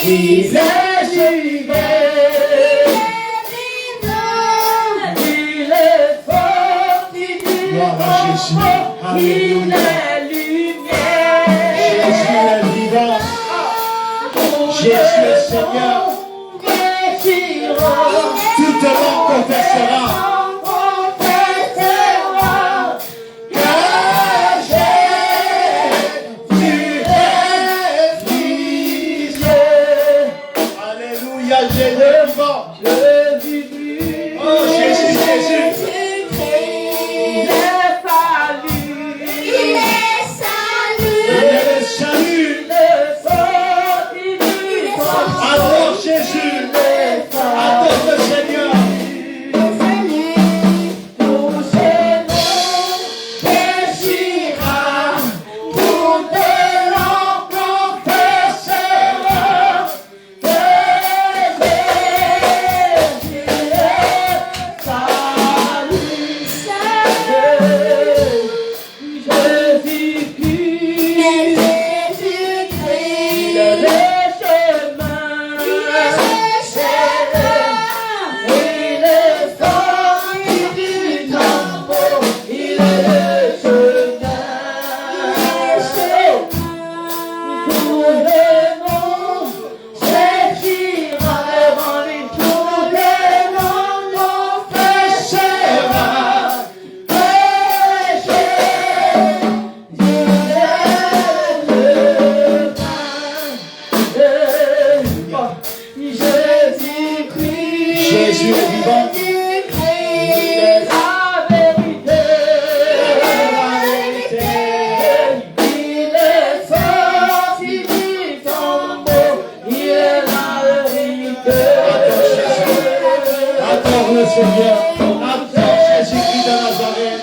Il est vivant. Il est fort. Gloire à Jésus. Il Alléluia. est lumière. Jésus est vivant. Jésus est Seigneur. Toute langue confessera que Jésus est vivant. Alléluia, Jésus est vivant. Oh Jésus, Jésus. Il est salut. Il est le salut. Adore Jésus. Adore le Seigneur. Jésus est vivant. Adore le Seigneur. Adore Jésus-Christ de Nazareth.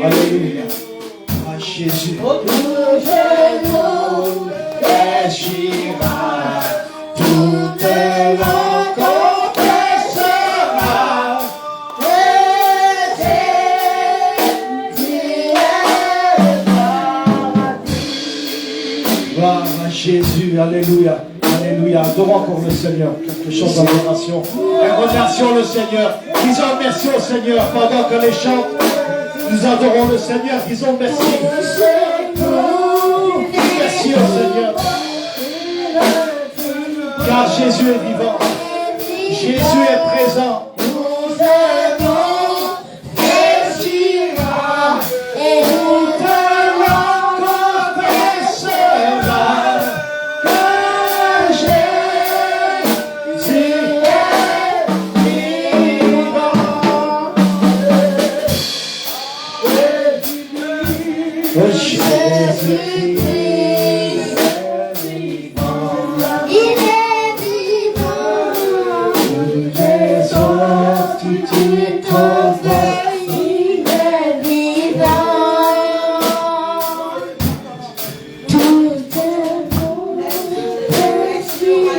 Alléluia. À Jésus. Toute langue confessera que Jésus est paradis. Gloire à Jésus. Alléluia. Alléluia. Adorons encore le Seigneur. Quelque chose d'adoration. Et remercions le Seigneur. Disons merci au Seigneur pendant que les chants. Nous adorons le Seigneur, disons merci. Merci au Seigneur. Car Jésus est vivant. Jésus est présent. Et toute langue confessera que Jésus est vivant. Oh Jésus-Christ.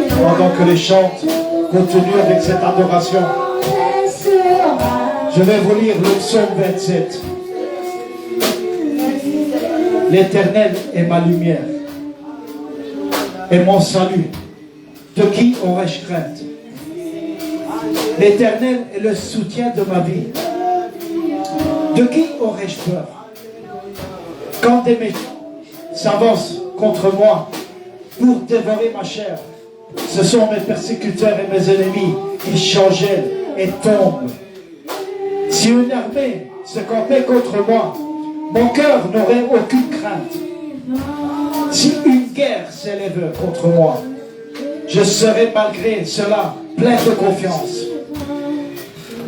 Pendant que les chants continuent avec cette adoration, je vais vous lire le psaume 27. L'Éternel est ma lumière et mon salut. De qui aurais-je crainte? L'Éternel est le soutien de ma vie. De qui aurais-je peur? Quand des méchants s'avancent contre moi pour dévorer ma chair, ce sont mes persécuteurs et mes ennemis qui changellent et tombent. Si une armée se campait contre moi, mon cœur n'aurait aucune crainte. Si une guerre s'élève contre moi, je serai malgré cela plein de confiance.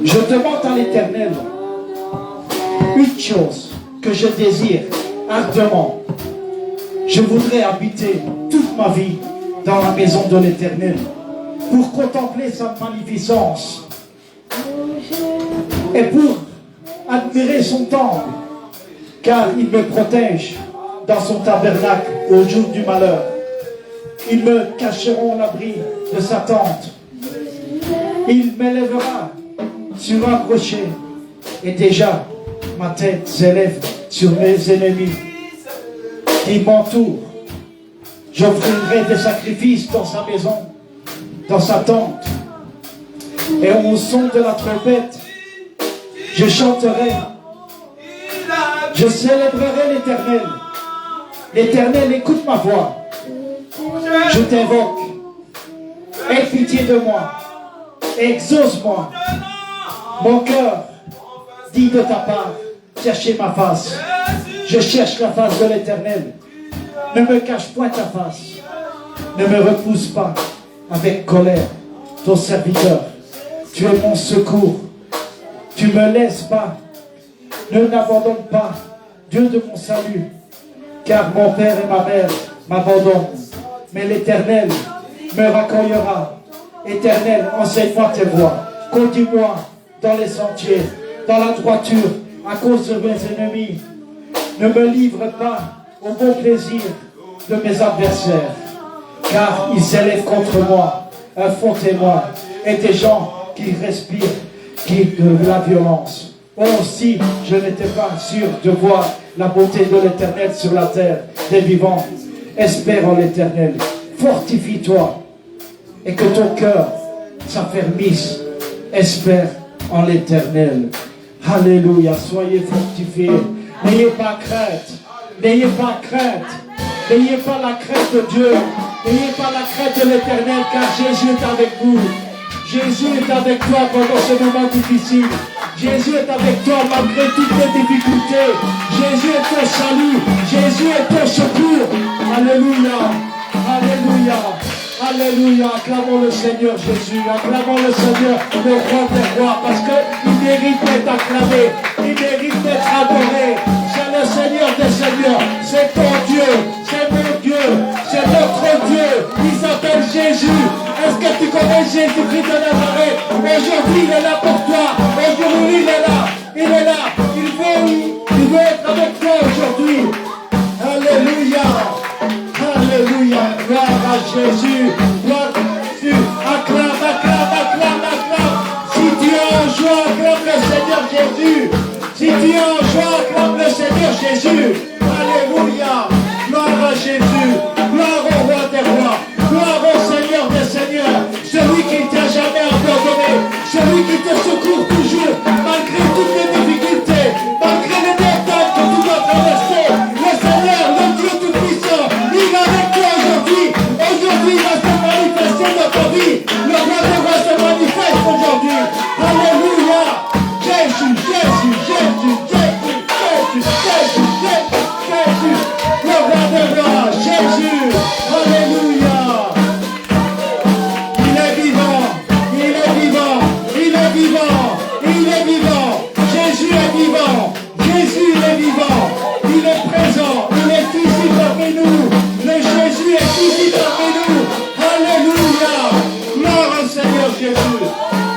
Je demande à l'Éternel une chose que je désire ardemment. Je voudrais habiter toute ma vie dans la maison de l'Éternel pour contempler sa magnificence et pour admirer son temple, car il me protège dans son tabernacle au jour du malheur. Ils me cacheront à l'abri de sa tente. Il m'élèvera sur un rocher, et déjà ma tête s'élève sur mes ennemis qui m'entourent. J'offrirai des sacrifices dans sa maison, dans sa tente, et au son de la trompette, je chanterai, je célébrerai l'Éternel. L'Éternel, écoute ma voix. Je t'invoque. Aie pitié de moi. Exauce-moi. Mon cœur dit de ta part, cherchez ma face. Je cherche la face de l'Éternel. Ne me cache point ta face. Ne me repousse pas avec colère, ton serviteur. Tu es mon secours. Tu ne me laisses pas. Ne m'abandonne pas, Dieu de mon salut. Car mon père et ma mère m'abandonnent. Mais l'Éternel me raccueillera. Éternel, enseigne-moi tes voies. Conduis-moi dans les sentiers, dans la droiture, à cause de mes ennemis. Ne me livre pas au bon plaisir de mes adversaires, car ils s'élèvent contre moi un faux témoin et des gens qui respirent de la violence. Oh, si je n'étais pas sûr de voir la beauté de l'Éternel sur la terre des vivants, espère en l'Éternel, fortifie-toi et que ton cœur s'affermisse. Espère en l'Éternel. Alléluia, soyez fortifiés. N'ayez pas crainte. N'ayez pas crainte. N'ayez pas la crainte de Dieu. N'ayez pas la crainte de l'Éternel, car Jésus est avec vous. Jésus est avec toi pendant ce moment difficile. Jésus est avec toi malgré toutes les difficultés. Jésus est ton salut. Jésus est ton secours. Alléluia. Alléluia. Alléluia. Acclamons le Seigneur Jésus. Acclamons le Seigneur, le roi des rois, parce qu'il mérite d'être acclamé. Il mérite d'être adoré. C'est le Seigneur des seigneurs. C'est ton Dieu. C'est mon Dieu. C'est notre Dieu. Il s'appelle Jésus. Est-ce que tu connais Jésus-Christ de Nazareth? Aujourd'hui, il est là pour toi. Aujourd'hui, il est là. Il est là. Il veut être avec toi aujourd'hui. Alléluia. Alléluia. Gloire à Jésus. Gloire à Jésus. Acclame, acclame, acclame, acclame. Si tu es en joie, acclame le Seigneur Jésus. Si tu es en joie, acclame le Seigneur Jésus. Alléluia. Gloire à Jésus. Gloire au roi des rois. Gloire au Seigneur des seigneurs. Celui qui ne t'a jamais abandonné. Celui qui te secourt toujours. Malgré toutes les difficultés. Malgré les montagnes que tu dois traverser. Le Seigneur, le Dieu tout-puissant. Il est avec toi aujourd'hui. Aujourd'hui, il va se manifester dans ta vie. Le roi des rois se manifeste aujourd'hui. Alléluia. Jésus, Jésus, Jésus, Jésus, Jésus, Jésus, Jésus, Jésus. Le roi des rois, Jésus. Alléluia. Il est vivant, il est vivant, il est vivant, il est vivant. Jésus est vivant, Jésus il est vivant, il est présent, il est ici parmi nous. Le Jésus est ici parmi nous. Alléluia. Gloire au Seigneur Jésus.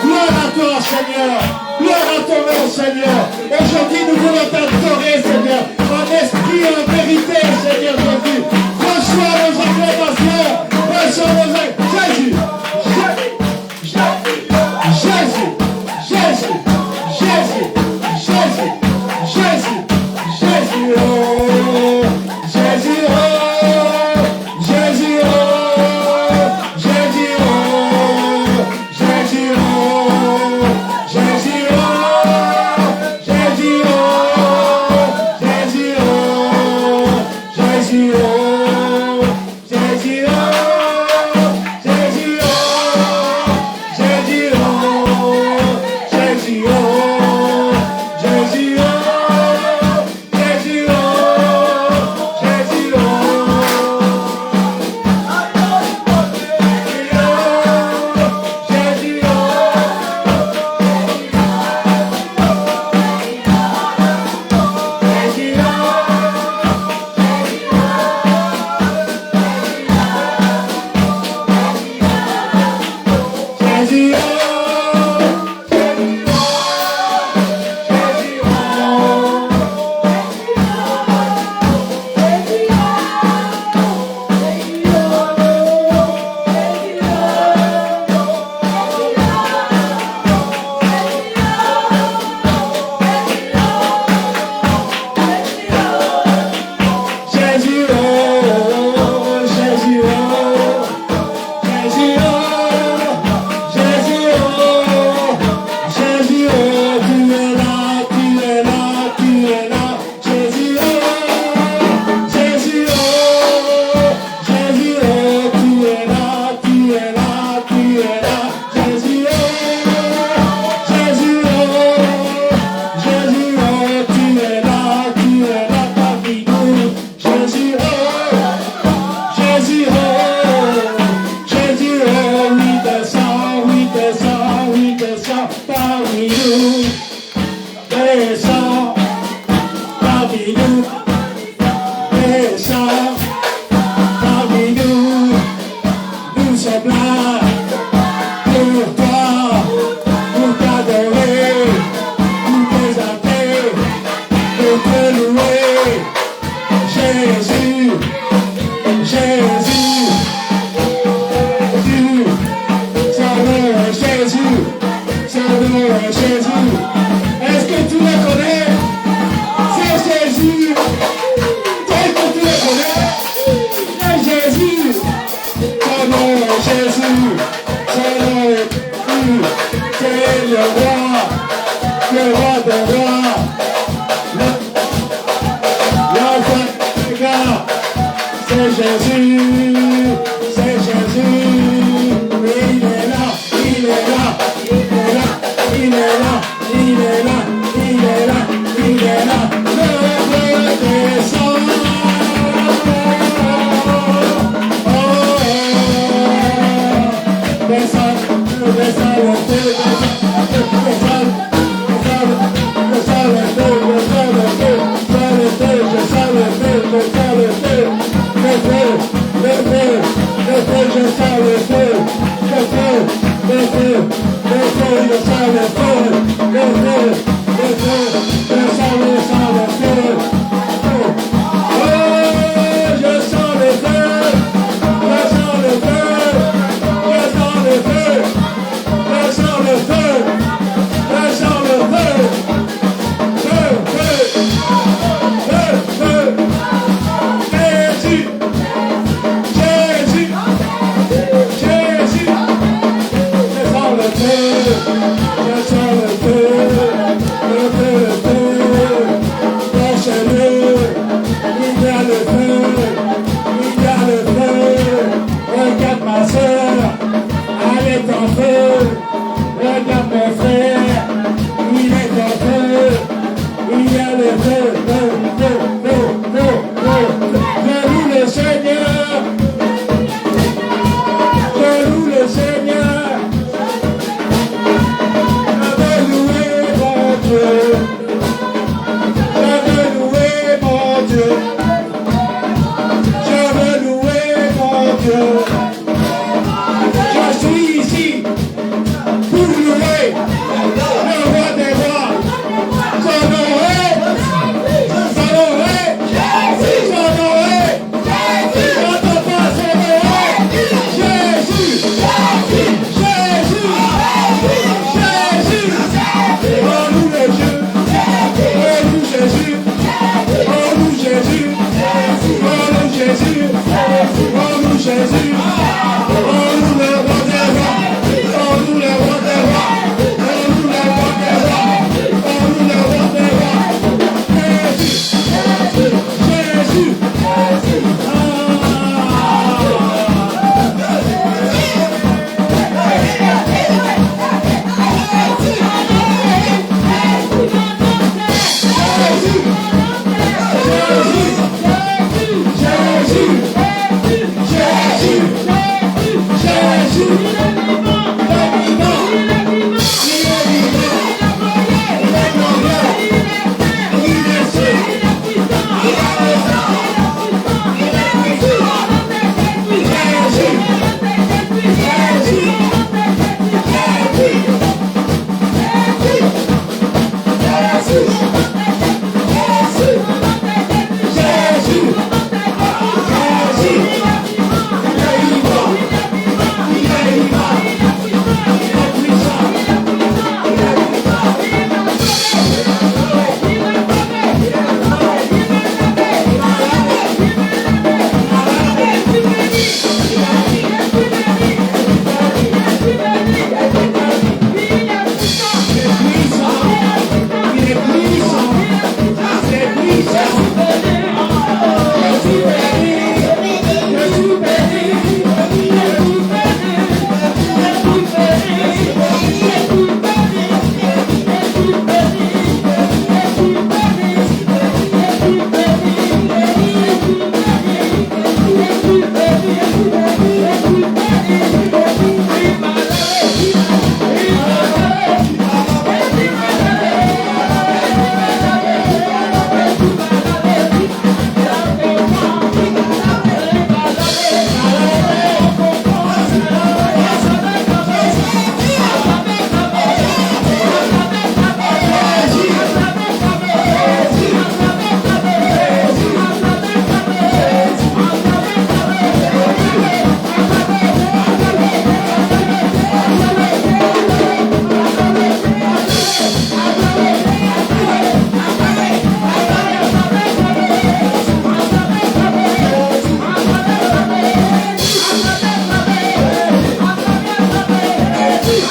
Gloire à toi Seigneur. Gloire à ton nom Seigneur. Aujourd'hui nous voulons t'adorer Seigneur. En esprit et en vérité Seigneur Jésus. Reçois nos acclamations. Reçois nos acclamations. Jésus. Jésus, Jésus, Jésus, Jésus, Jésus, Jésus, oh, Jésus, oh, Jésus, oh, Jésus, oh, Jésus, oh, Jésus, oh, Jésus, oh. Jésus, oh, Jésus, oh, Jésus, oh, Jésus, oh, Jésus, oh, Jésus, oh, tu es là, tu es là, tu es là, Jésus, oh, Jésus, oh, Jésus, oh, tu es là, tu es là, tu es là, Jésus, oh, Jésus, oh, Jésus, oh, tu es là parmi nous, Jésus, oh, Jésus, oh, Jésus, oh, oui, descends parmi nous, descends parmi nous, descends parmi nous, nous sommes là pour toi, pour t'adorer, pour t'exalter, pour te louer, Jésus, Jésus, tu, Sauveur Jésus, Sauveur Jésus. Est-ce que tu le connais? C'est Jésus. Est-ce que tu le connais? C'est Jésus. Sauveur Jésus, Sauveur Jésus, c'est le roi des rois, l'enfant des gars. C'est Jésus, c'est Jésus, il est là, il est là, il est là, il est là, il est là, il est là, il est là, le descend. Je suis ici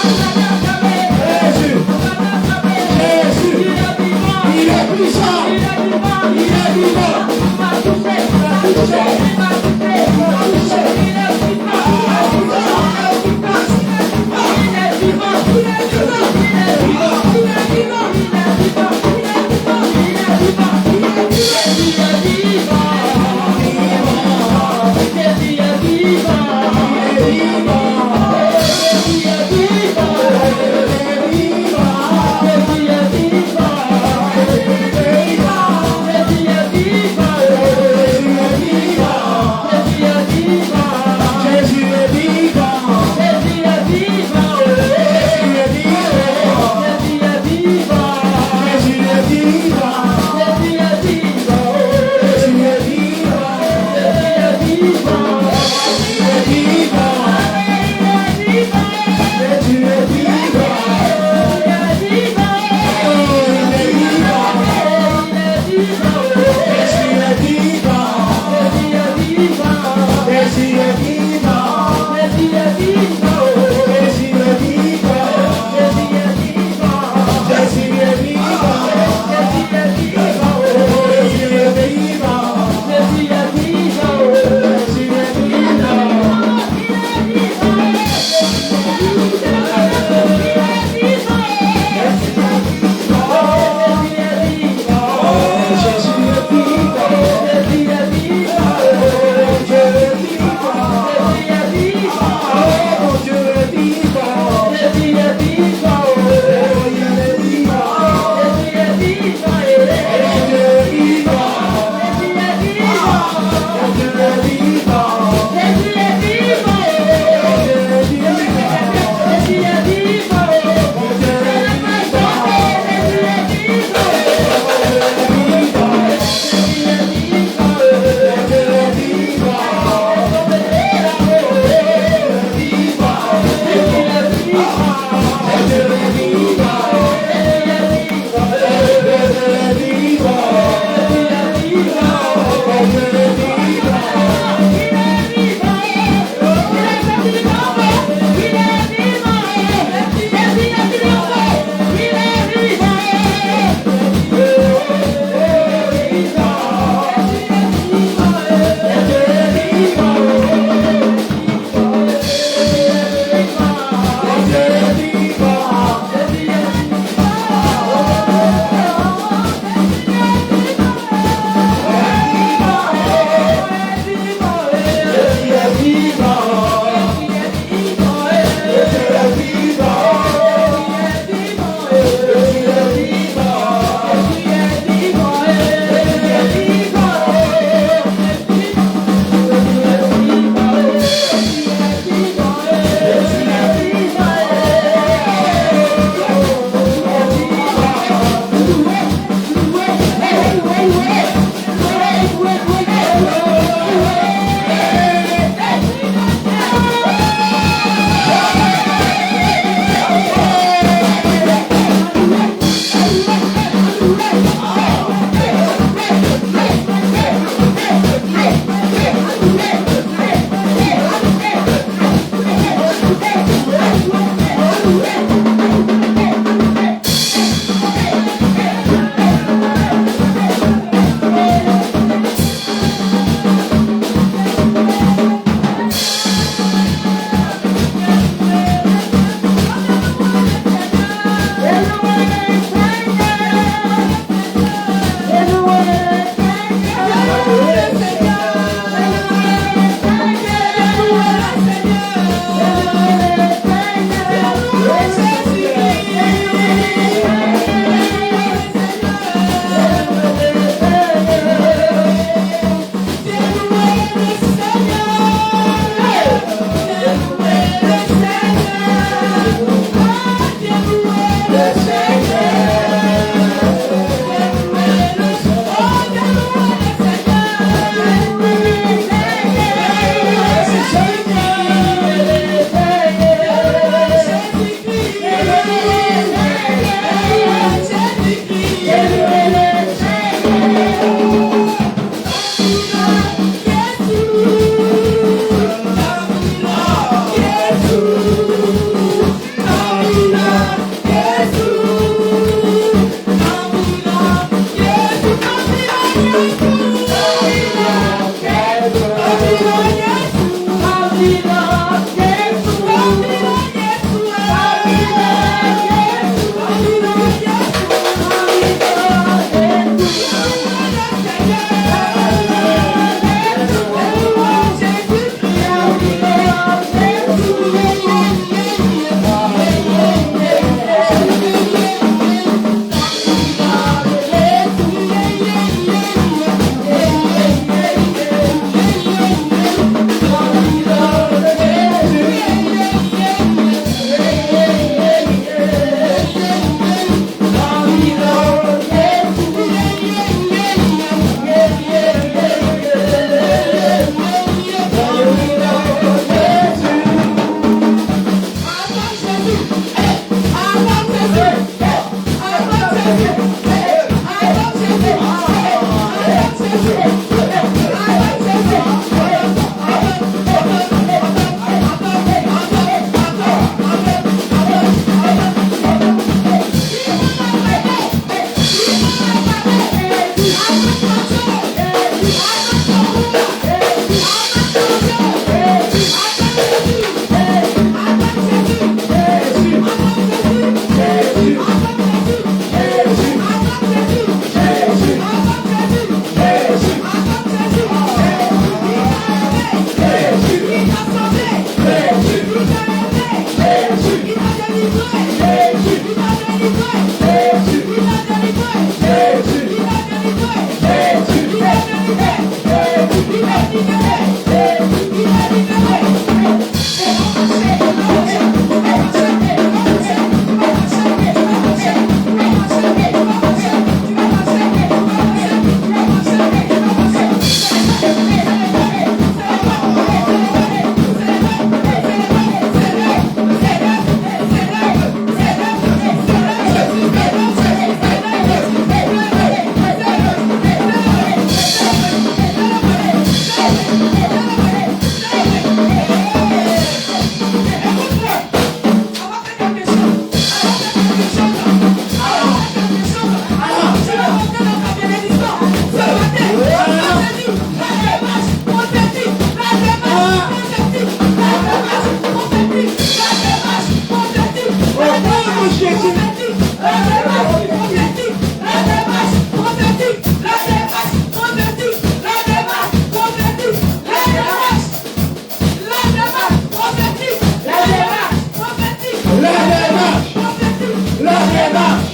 Jésus. Jésus. Il est puissant. Il est vivant. Celebrate,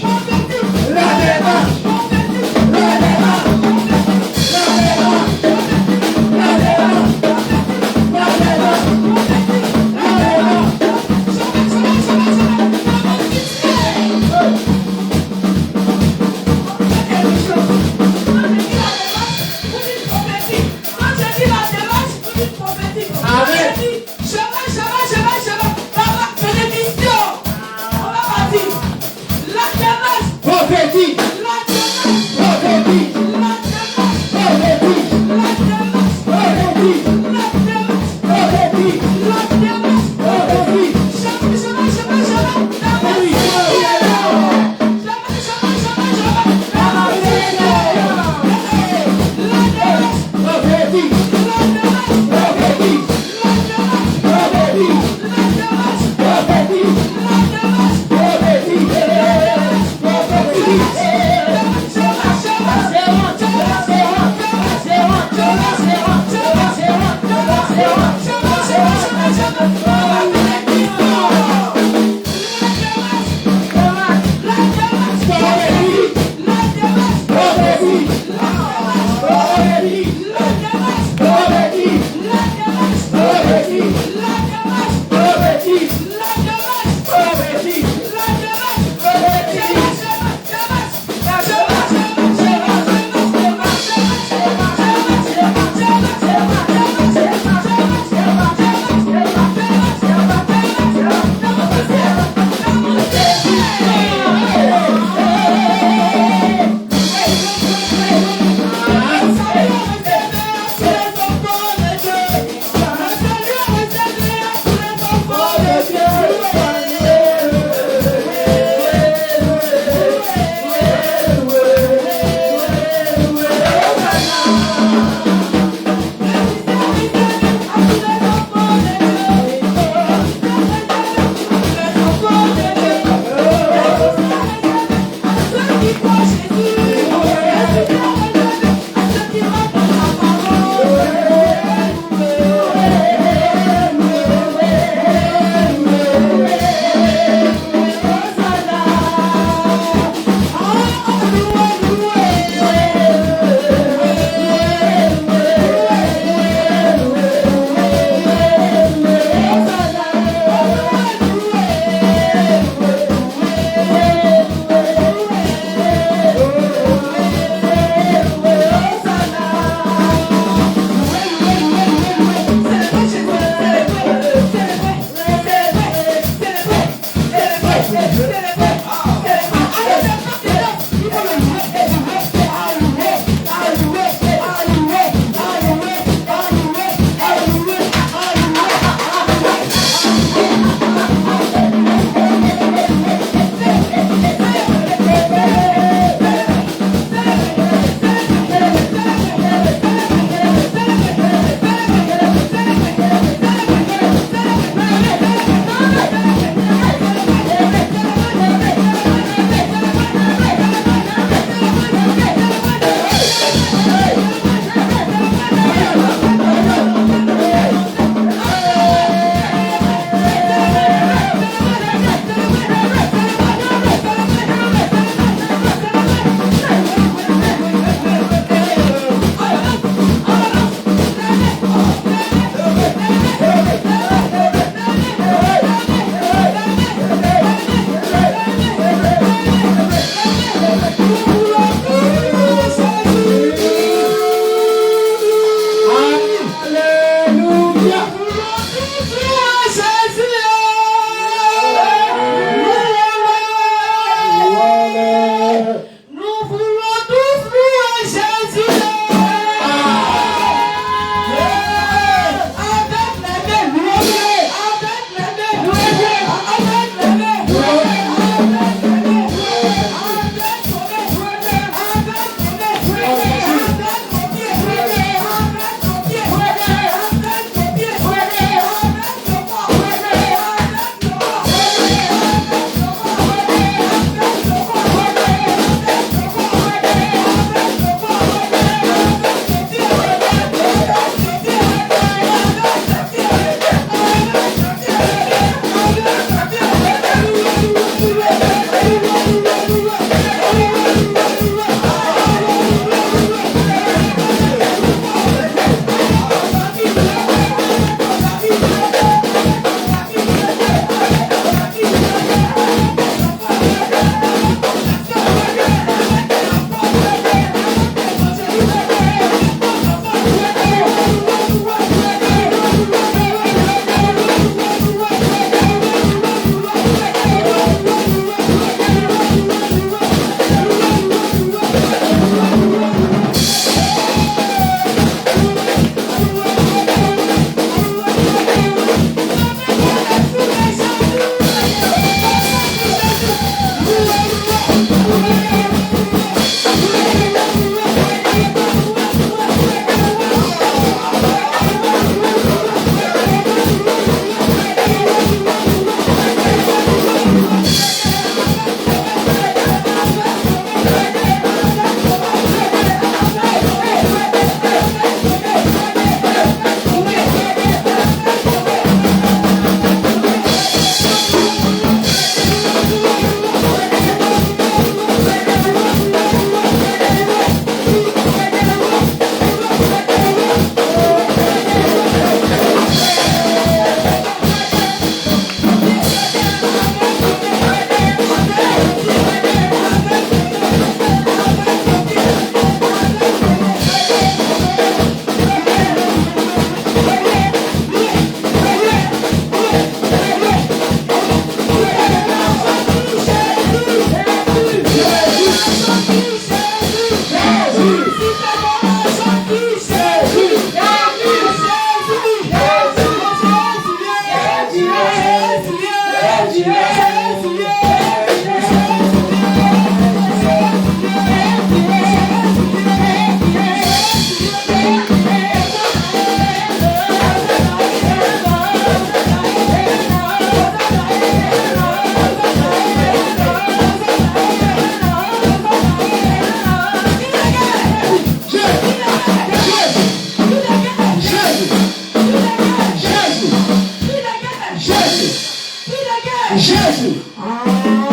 Yes, you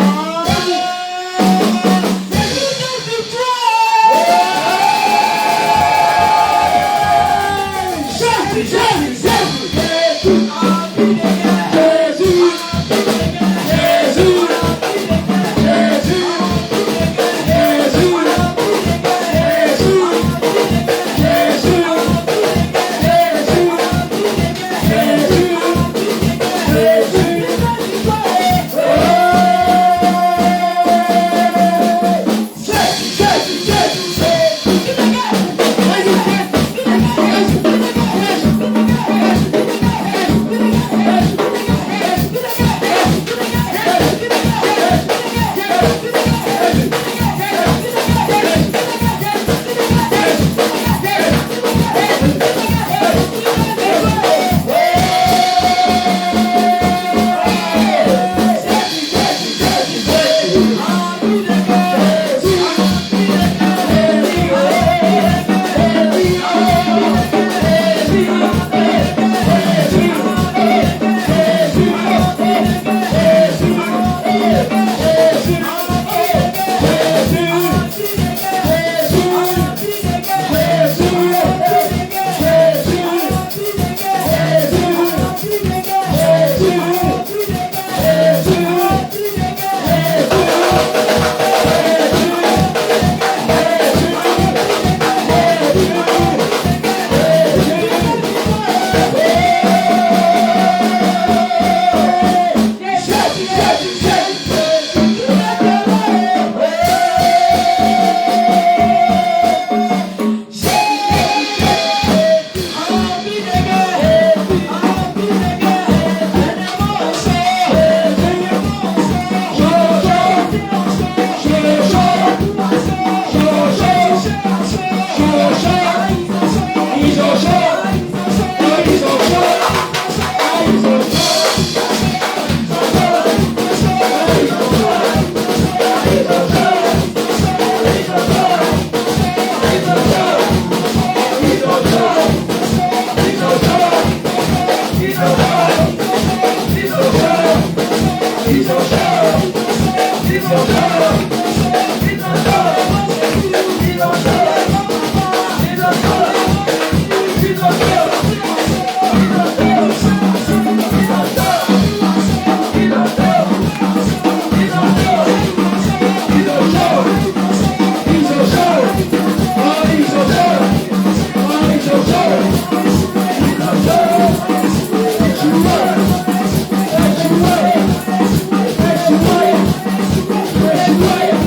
are.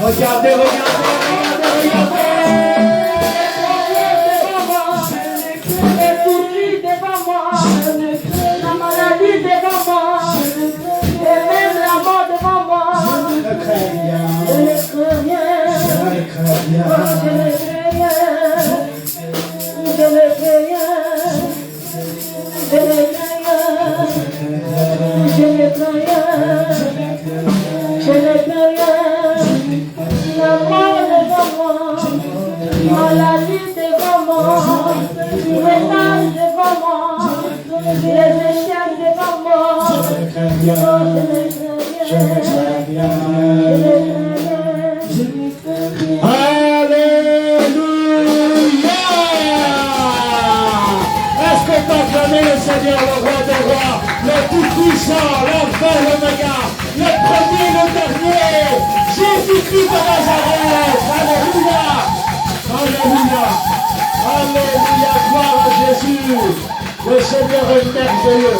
Regardez, regardez, regardez. La maladie devant moi, et même la mort devant moi. Je ne crains rien. Je ne crains rien. Je ne crains rien. Je ne crains rien. Je ne crains rien. Je ne crains rien. Je ne crains rien. Je ne crains rien. La mort devant Maladie devant moi, ménage devant moi, les échecs devant moi. Je ne crains rien, je ne crains rien, je ne crains rien. Alléluia! Est-ce qu'on peut acclamer le Seigneur, le roi des rois, le tout-puissant, l'alpha et l'oméga, le premier, le dernier, Jésus-Christ de Nazareth? Alléluia! Alléluia! Alléluia! Gloire à Jésus! Le Seigneur est merveilleux!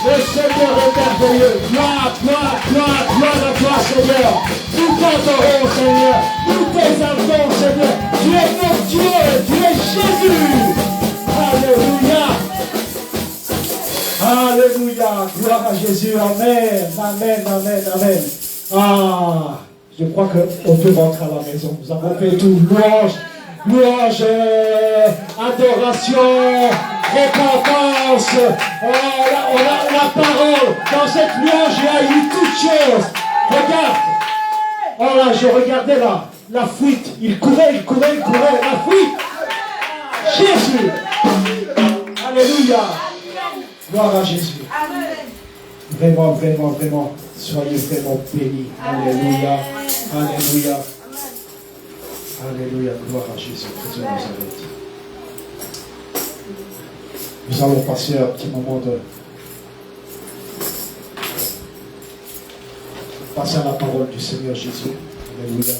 Le Seigneur est merveilleux! Gloire, gloire, gloire, gloire à toi, Seigneur! Nous t'adorons, Seigneur! Nous t'exaltons, Seigneur! Tu es notre Dieu! Tu es Jésus! Alléluia! Alléluia! Gloire à Jésus! Amen! Amen! Amen! Amen! Ah! Je crois qu'on peut rentrer à la maison. Nous avons fait tout. Louange, louange, adoration, récompense. On a la parole. Dans cette louange, il y a eu toutes choses. Regarde. Oh là, je regardais là. La fuite. Il courait. La fuite. Jésus. Alléluia. Gloire à Jésus. Vraiment, vraiment, vraiment. Soyez vraiment bénis. Alléluia. Alléluia. Alléluia. Gloire à Jésus. Christ de Nazareth. Nous allons passer un petit moment de passer à la parole du Seigneur Jésus. Alléluia.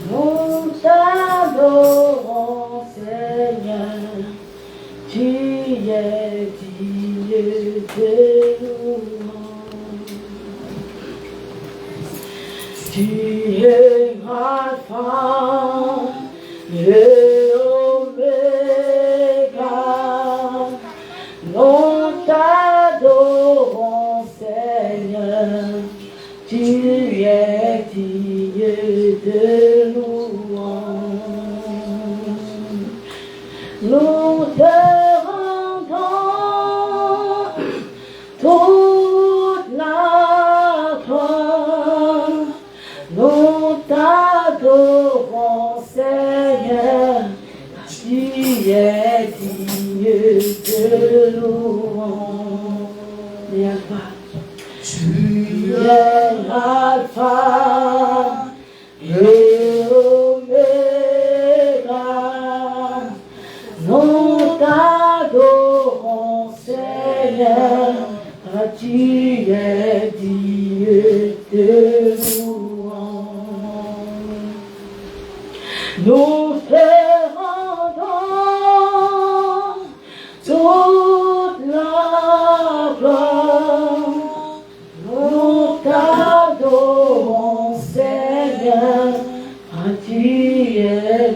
Nous t'adorons, Seigneur, tu es digne de louange. Tu es Alpha et Oméga. Nous t'adorons, Seigneur, tu es digne de louange. Nous te rendons toute la gloire. Nous t'adorons, Seigneur, tu es digne de louange. Et Alpha. Tu es Alpha et Oméga. Nous t'adorons, Seigneur, tu es digne de louange. Nous te rendons toute la gloire. Nous t'adorons, Seigneur, tu es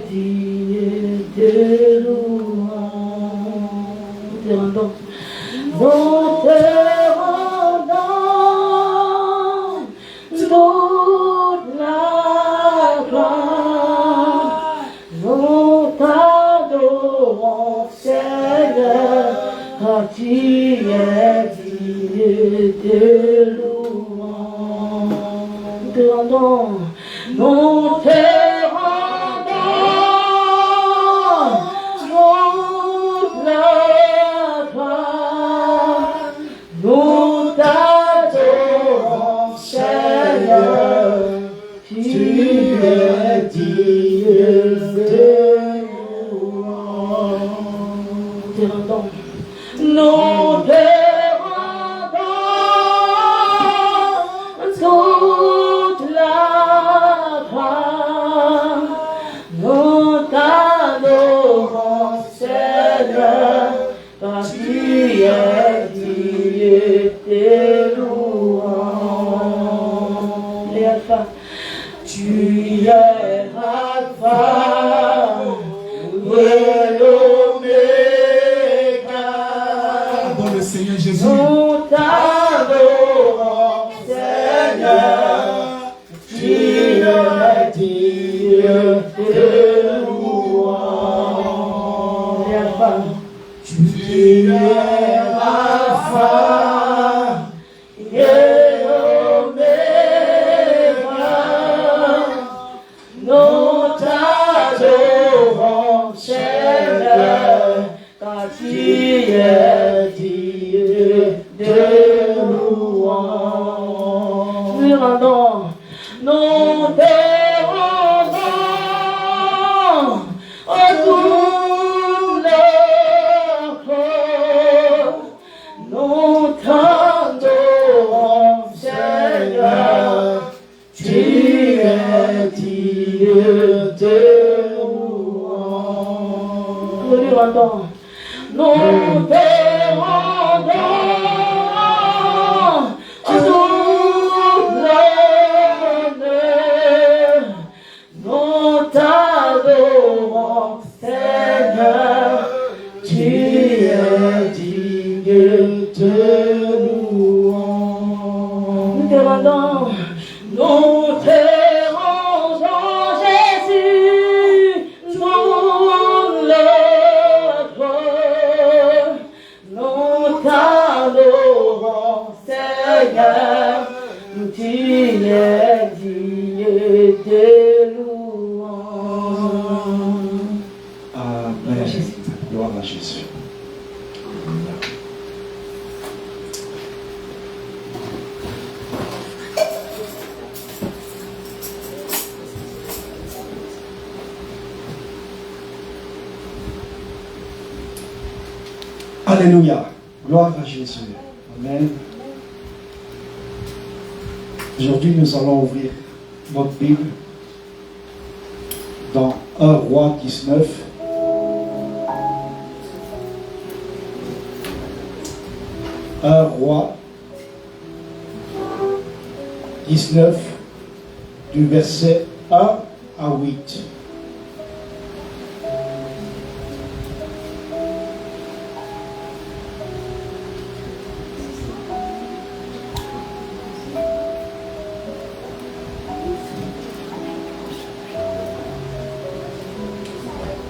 digne de louange. Nous te rendons toute la gloire. Nous t'adorons, Seigneur, tu es digne de louange. Nous te rendons toute la gloire. Nous t'adorons, Seigneur, tu es digne de louange. Nous te rendons toute la gloire. Nous t'adorons, Seigneur, car tu es digne de louange. Et Alpha, tu es Alpha et l'Oméga. Tu es Alpha et Oméga. Nous t'adorons, Seigneur, car tu es digne de louange. Nous rendons, nous te rendons tout le corps. Nous t'adorons, Seigneur, tu es digne de louange. Nous lui rendons, nous te rendons tout l'honneur. Nous t'adorons, Seigneur, tu es digne de louange. Nous te rendons, nous te rendons, Jésus, nous le croyons. Nous t'adorons, Seigneur, tu es digne de louange. Amen. Gloire à Jésus. Alléluia. Gloire à Jésus. Amen. Aujourd'hui, nous allons ouvrir notre Bible dans 1 Roi 19. Un Roi 19, du verset 1 à 8.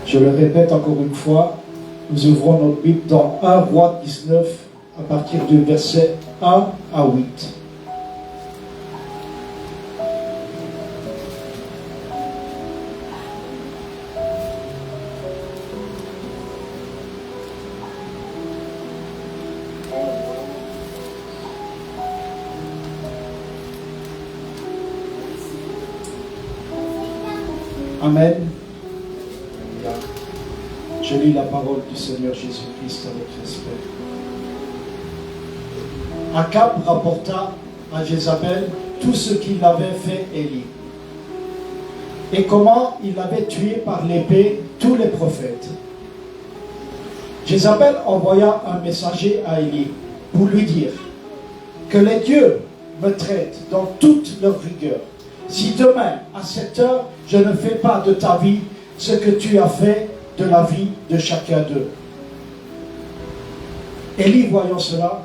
Je le répète encore une fois, nous ouvrons notre Bible dans 1 Roi 19 à partir du verset 1 à 8. Amen. Je lis la parole du Seigneur Jésus-Christ avec respect. Akab rapporta à Jézabel tout ce qu'il avait fait Élie, et comment il avait tué par l'épée tous les prophètes. Jézabel envoya un messager à Élie pour lui dire que les dieux me traitent dans toute leur rigueur, si demain à cette heure je ne fais pas de ta vie ce que tu as fait de la vie de chacun d'eux. Élie, voyant cela,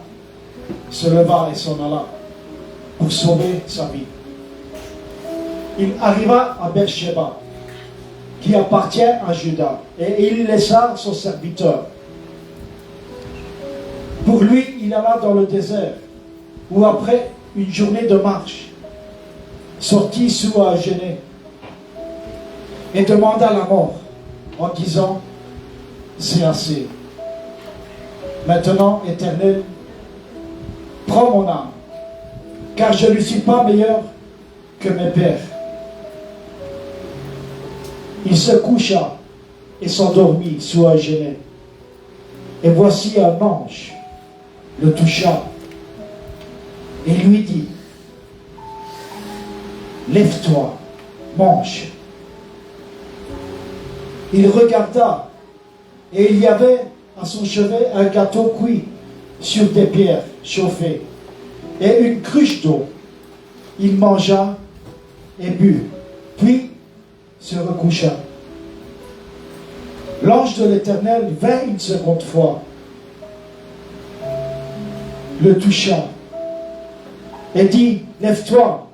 se leva et s'en alla pour sauver sa vie. Il arriva à Beersheba, qui appartient à Juda, et il laissa son serviteur. Pour lui, il alla dans le désert, où après une journée de marche, sortit sous un genêt et demanda la mort, en disant, c'est assez. Maintenant, Éternel, prends mon âme, car je ne suis pas meilleur que mes pères. Il se coucha et s'endormit sous un genêt. Et voici un ange le toucha et lui dit, lève-toi, mange. Il regarda, et il y avait à son chevet un gâteau cuit sur des pierres chauffées et une cruche d'eau. Il mangea et but, puis se recoucha. L'ange de l'Éternel vint une seconde fois, le toucha et dit, lève-toi,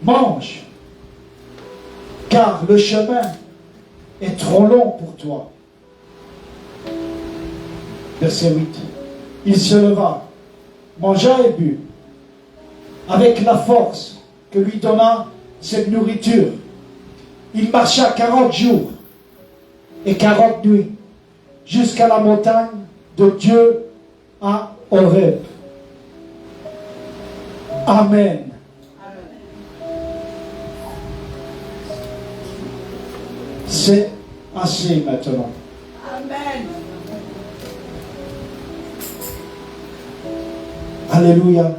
mange, car le chemin est trop long pour toi. Verset 8. Il se leva, mangea et but, avec la force que lui donna cette nourriture. Il marcha 40 jours et 40 nuits jusqu'à la montagne de Dieu à Horeb. Amen. C'est assez maintenant. Amen. Alléluia.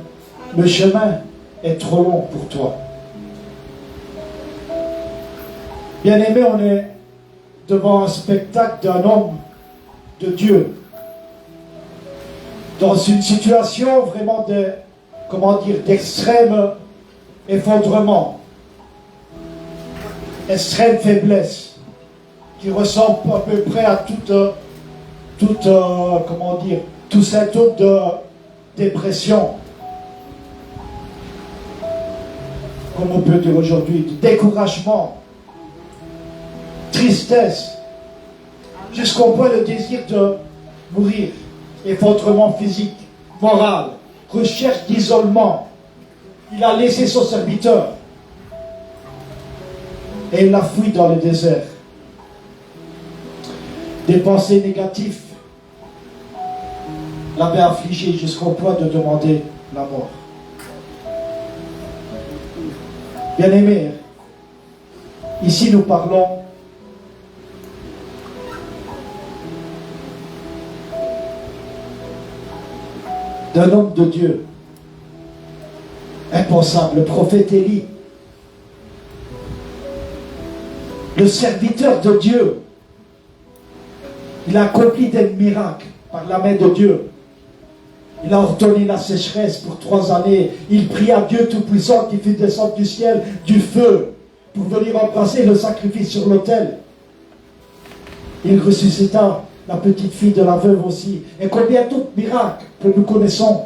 Le chemin est trop long pour toi. Bien-aimé, on est devant un spectacle d'un homme de Dieu. Dans une situation vraiment d'extrême effondrement, extrême faiblesse, qui ressemble à peu près à tout symptôme de dépression, comme on peut dire aujourd'hui, de découragement, tristesse, jusqu'au point de désir de mourir, effondrement physique, moral, recherche d'isolement. Il a laissé son serviteur et il l'a fui dans le désert. Des pensées négatives l'avaient affligé jusqu'au point de demander la mort. Bien-aimés, ici nous parlons d'un homme de Dieu impensable, le prophète Élie, le serviteur de Dieu. Il a accompli des miracles par la main de Dieu. Il a ordonné la sécheresse pour 3 années. Il pria Dieu Tout-Puissant qui fit descendre du ciel du feu pour venir embrasser le sacrifice sur l'autel. Il ressuscita la petite fille de la veuve aussi. Et combien d'autres miracles que nous connaissons.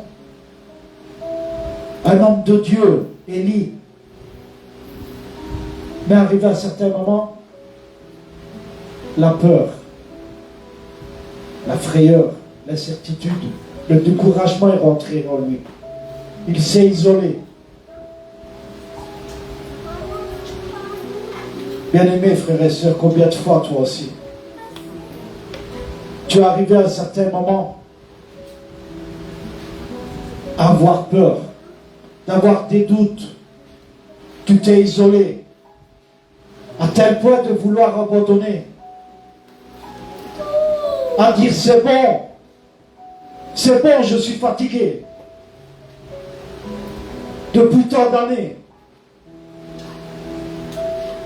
Un homme de Dieu, Élie. Mais arrivé à un certain moment, la peur, la frayeur, l'incertitude, le découragement est rentré en lui. Il s'est isolé. Bien-aimés frères et sœurs, combien de fois toi aussi tu es arrivé à un certain moment à avoir peur, d'avoir des doutes, tu t'es isolé à tel point de vouloir abandonner, à dire c'est bon, je suis fatigué depuis tant d'années,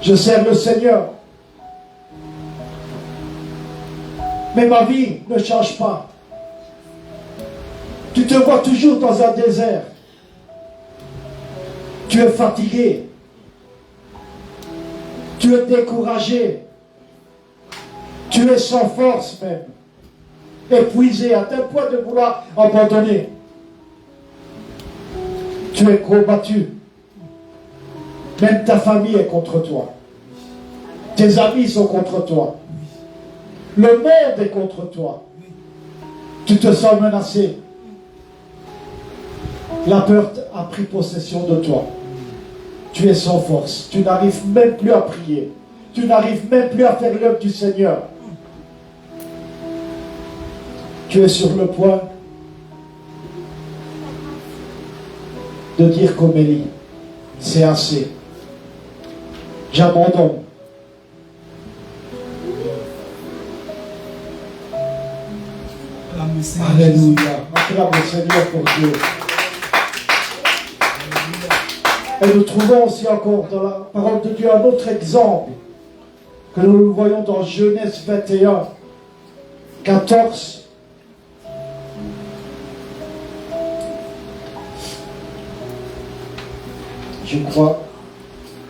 je sers le Seigneur, mais ma vie ne change pas. Tu te vois toujours dans un désert. Tu es fatigué. Tu es découragé. Tu es sans force même. Épuisé à tel point de vouloir abandonner. Tu es combattu. Même ta famille est contre toi. Tes amis sont contre toi. Le monde est contre toi. Tu te sens menacé. La peur a pris possession de toi. Tu es sans force. Tu n'arrives même plus à prier. Tu n'arrives même plus à faire l'œuvre du Seigneur. Tu es sur le point de dire comme Élie, c'est assez. J'abandonne. Alléluia. Acclame le Seigneur pour Dieu. Et nous trouvons aussi encore dans la parole de Dieu un autre exemple que nous le voyons dans Genèse 21, 14. Je crois.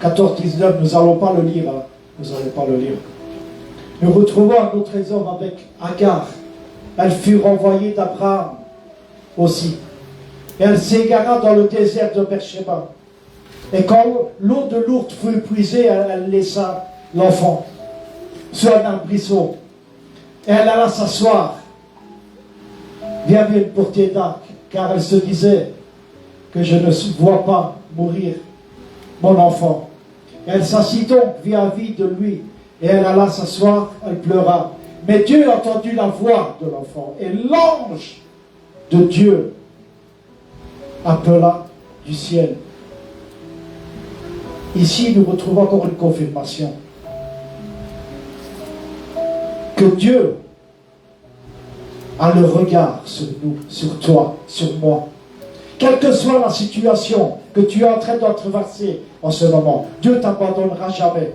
14, 19, nous n'allons pas le lire. Hein. Vous n'allez pas le lire. Nous retrouvons un autre exemple avec Agar. Elle fut renvoyée d'Abraham aussi. Et elle s'égara dans le désert de Beersheba. Et quand l'eau de l'ourte fut épuisée, elle laissa l'enfant sur un arbrisseau. Et elle alla s'asseoir. Viens me porter d'arc, car elle se disait que je ne vois pas mourir mon enfant. Elle s'assit donc vis-à-vis de lui, et elle alla s'asseoir, elle pleura. Mais Dieu entendit la voix de l'enfant, et l'ange de Dieu appela du ciel. Ici, nous retrouvons encore une confirmation que Dieu a le regard sur nous, sur toi, sur moi. Quelle que soit la situation que tu es en train de traverser en ce moment, Dieu ne t'abandonnera jamais.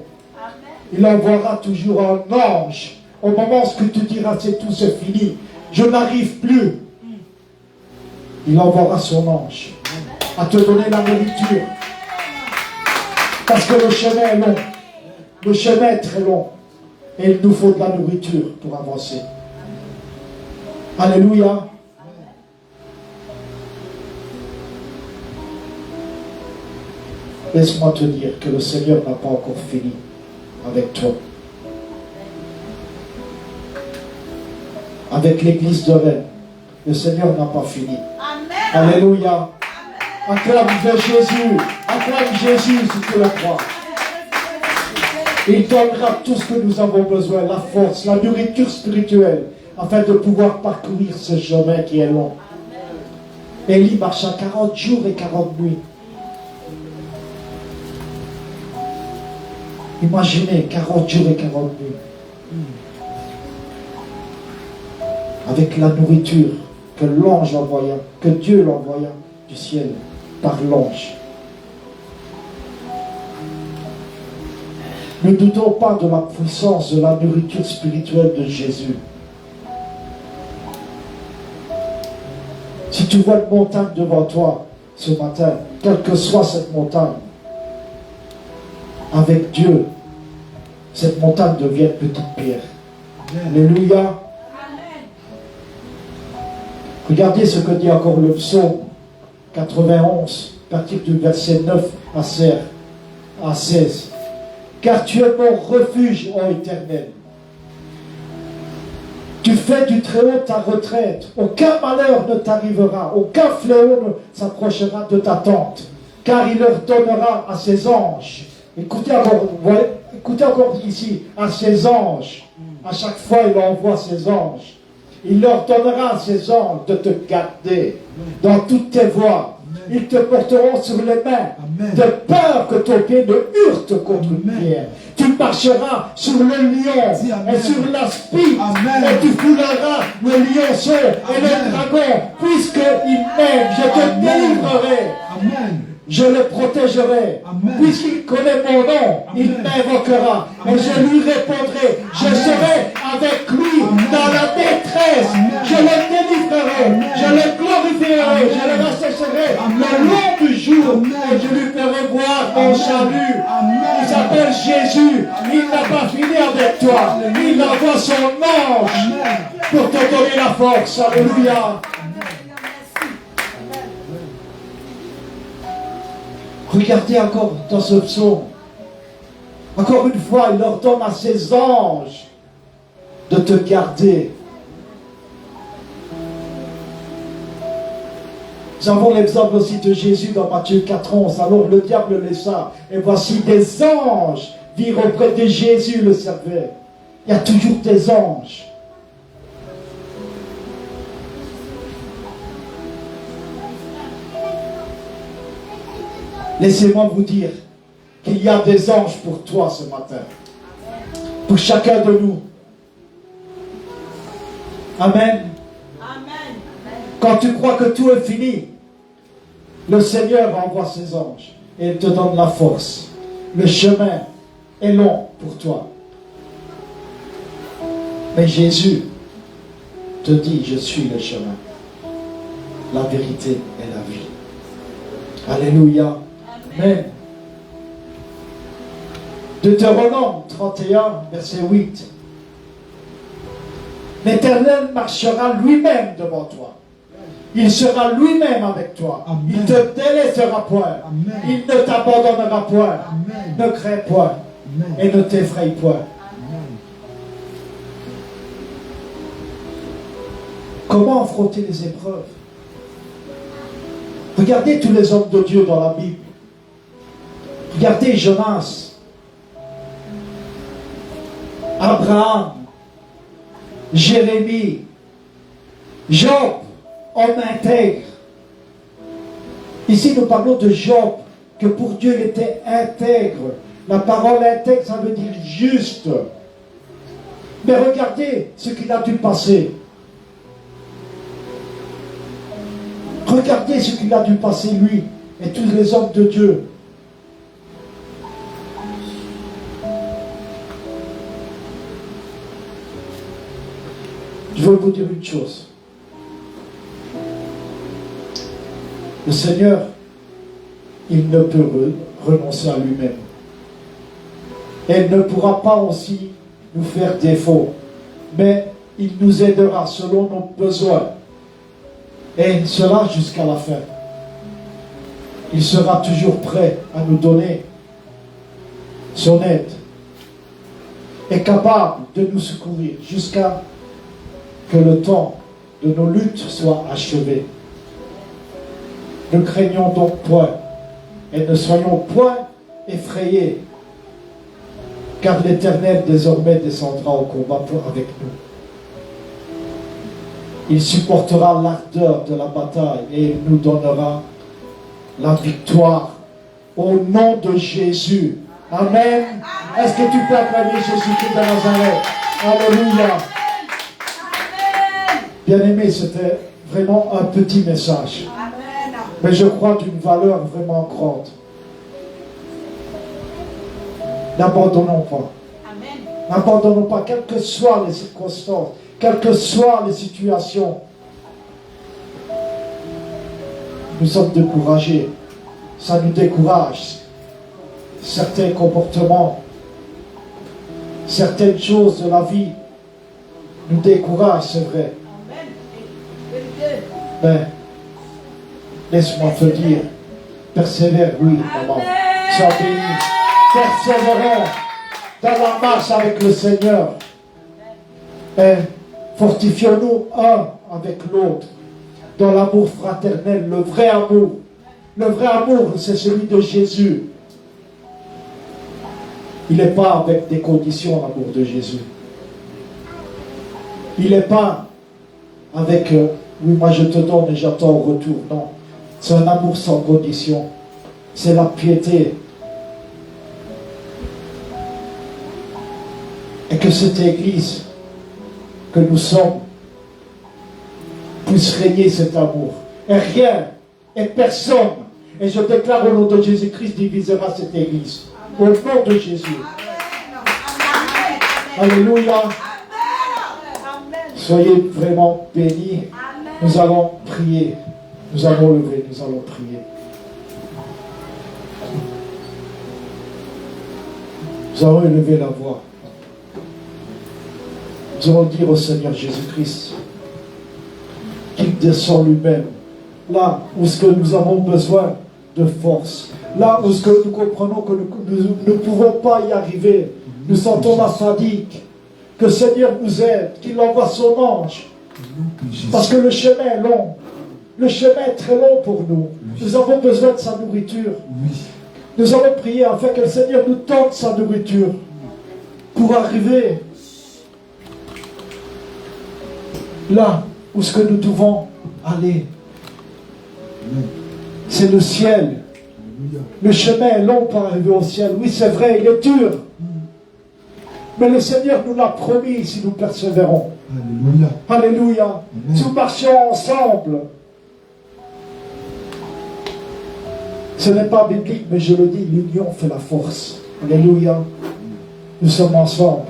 Il envoiera toujours un ange au moment où tu diras c'est tout, c'est fini, je n'arrive plus. Il envoiera son ange à te donner la nourriture. Parce que le chemin est long. Le chemin est très long. Et il nous faut de la nourriture pour avancer. Alléluia. Laisse-moi te dire que le Seigneur n'a pas encore fini avec toi. Avec l'église de Rennes, le Seigneur n'a pas fini. Amen. Alléluia. Acclame Jésus. Acclame Jésus si tu le crois. Il donnera tout ce que nous avons besoin, la force, la nourriture spirituelle, afin de pouvoir parcourir ce chemin qui est long. Élie marcha 40 jours et 40 nuits. Imaginez 40 jours et 40 nuits. Avec la nourriture que l'ange envoya, que Dieu l'envoya du ciel par l'ange. Ne doutons pas de la puissance de la nourriture spirituelle de Jésus. Si tu vois une montagne devant toi ce matin, quelle que soit cette montagne, avec Dieu, cette montagne devient une petite pierre. Alléluia. Regardez ce que dit encore le psaume 91, à partir du verset 9 à 16. Car tu es mon refuge, ô Éternel. Tu fais du Très-Haut ta retraite. Aucun malheur ne t'arrivera. Aucun fléau ne s'approchera de ta tente. Car il leur donnera à ses anges. Écoutez encore ici. À ses anges. À chaque fois, il envoie ses anges. Il leur donnera à ses anges de te garder dans toutes tes voies. Ils te porteront sur les mains. Amen. De peur que ton pied ne heurte contre une pierre. Tu marcheras sur le lion et sur l'aspi. Et tu fouleras le lionceau et le dragon. Puisqu'il m'aime, je te délivrerai. Amen. Je le protégerai. Puisqu'il connaît mon nom, il m'invoquera. Et je lui répondrai. Je serai avec lui dans la détresse. Je le délivrerai. Je le glorifierai. Je le rassasserai le long du jour. Et je lui ferai voir mon salut. Il s'appelle Jésus. Il n'a pas fini avec toi. Il envoie son ange pour te donner la force. Alléluia. Regardez encore dans ce psaume. Encore une fois, il leur donne à ses anges de te garder. Nous avons l'exemple aussi de Jésus dans Matthieu 4:11. Alors le diable le laissa. Et voici des anges virent auprès de Jésus le servaient. Il y a toujours des anges. Laissez-moi vous dire qu'il y a des anges pour toi ce matin. Pour chacun de nous. Amen. Amen. Quand tu crois que tout est fini, le Seigneur envoie ses anges et il te donne la force. Le chemin est long pour toi. Mais Jésus te dit, je suis le chemin, la vérité et la vie. Alléluia. Amen. Deutéronome 31, verset 8. L'Éternel marchera lui-même devant toi. Il sera lui-même avec toi. Amen. Il ne te délaissera point. Amen. Il ne t'abandonnera point. Amen. Ne crains point. Amen. Et ne t'effraie point. Amen. Comment affronter les épreuves? Regardez tous les hommes de Dieu dans la Bible. Regardez Jonas, Abraham, Jérémie, Job, homme intègre. Ici, nous parlons de Job, que pour Dieu, il était intègre. La parole intègre, ça veut dire juste. Mais regardez ce qu'il a dû passer. Regardez ce qu'il a dû passer, lui, et tous les hommes de Dieu. Je veux vous dire une chose. Le Seigneur, il ne peut renoncer à lui-même. Et il ne pourra pas aussi nous faire défaut. Mais il nous aidera selon nos besoins. Et cela jusqu'à la fin. Il sera toujours prêt à nous donner son aide. Et capable de nous secourir jusqu'à que le temps de nos luttes soit achevé. Ne craignons donc point et ne soyons point effrayés, car l'Éternel désormais descendra au combat avec nous. Il supportera l'ardeur de la bataille et il nous donnera la victoire au nom de Jésus. Amen. Est-ce que tu peux acclamer Jésus-Christ de Nazareth? Alléluia. Bien-aimé, c'était vraiment un petit message. Mais je crois d'une valeur vraiment grande. N'abandonnons pas. N'abandonnons pas, quelles que soient les circonstances, quelles que soient les situations. Nous sommes découragés. Ça nous décourage. Certains comportements, certaines choses de la vie nous découragent, c'est vrai. Mais laisse-moi te dire, persévère, oui, maman. Sois béni. Persévérons dans la marche avec le Seigneur. Et fortifions-nous un avec l'autre dans l'amour fraternel, le vrai amour. Le vrai amour, c'est celui de Jésus. Il n'est pas avec des conditions, l'amour de Jésus. Il n'est pas avec, oui, moi je te donne et j'attends au retour. Non, c'est un amour sans condition. C'est la piété. Et que cette Église que nous sommes puisse régner cet amour. Et rien et personne, et je déclare au nom de Jésus-Christ, divisera cette Église. Au nom de Jésus. Alléluia. Soyez vraiment bénis. Nous allons prier. Nous allons lever, nous allons prier. Nous allons élever la voix. Nous allons dire au Seigneur Jésus-Christ qu'il descend lui-même là où ce que nous avons besoin de force, là où ce que nous comprenons que nous ne pouvons pas y arriver, nous sentons la fatigue, que le Seigneur nous aide, qu'il envoie son ange, parce que le chemin est long, le chemin est très long pour nous, nous avons besoin de sa nourriture, nous allons prier afin que le Seigneur nous tende sa nourriture pour arriver là où ce que nous devons aller. C'est le ciel. Le chemin est long pour arriver au ciel. Oui, c'est vrai, il est dur. Mais le Seigneur nous l'a promis si nous persévérons. Alléluia. Alléluia. Si nous marchons ensemble. Ce n'est pas biblique, mais je le dis, l'union fait la force. Alléluia. Nous sommes ensemble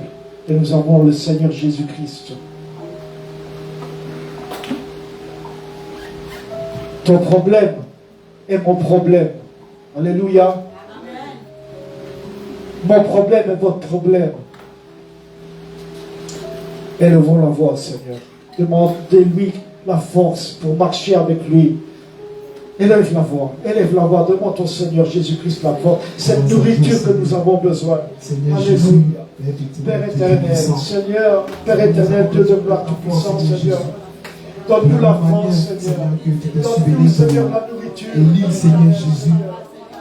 et nous avons le Seigneur Jésus-Christ. Ton problème est mon problème. Alléluia. Mon problème est votre problème. Élevons la voix, Seigneur. Demandez-lui la force pour marcher avec lui. Élève la voix. Élève la voix. Demande au Seigneur Jésus-Christ la voix. Cette nourriture que nous avons besoin. Alléluia. Père éternel, Seigneur, Père éternel, Dieu de gloire tout-puissant, Seigneur. Donne-nous la manière, force, Seigneur. Seigneur, que tu t'es Donne-nous, souvenu Seigneur, de la nourriture. Et lis, Seigneur Jésus.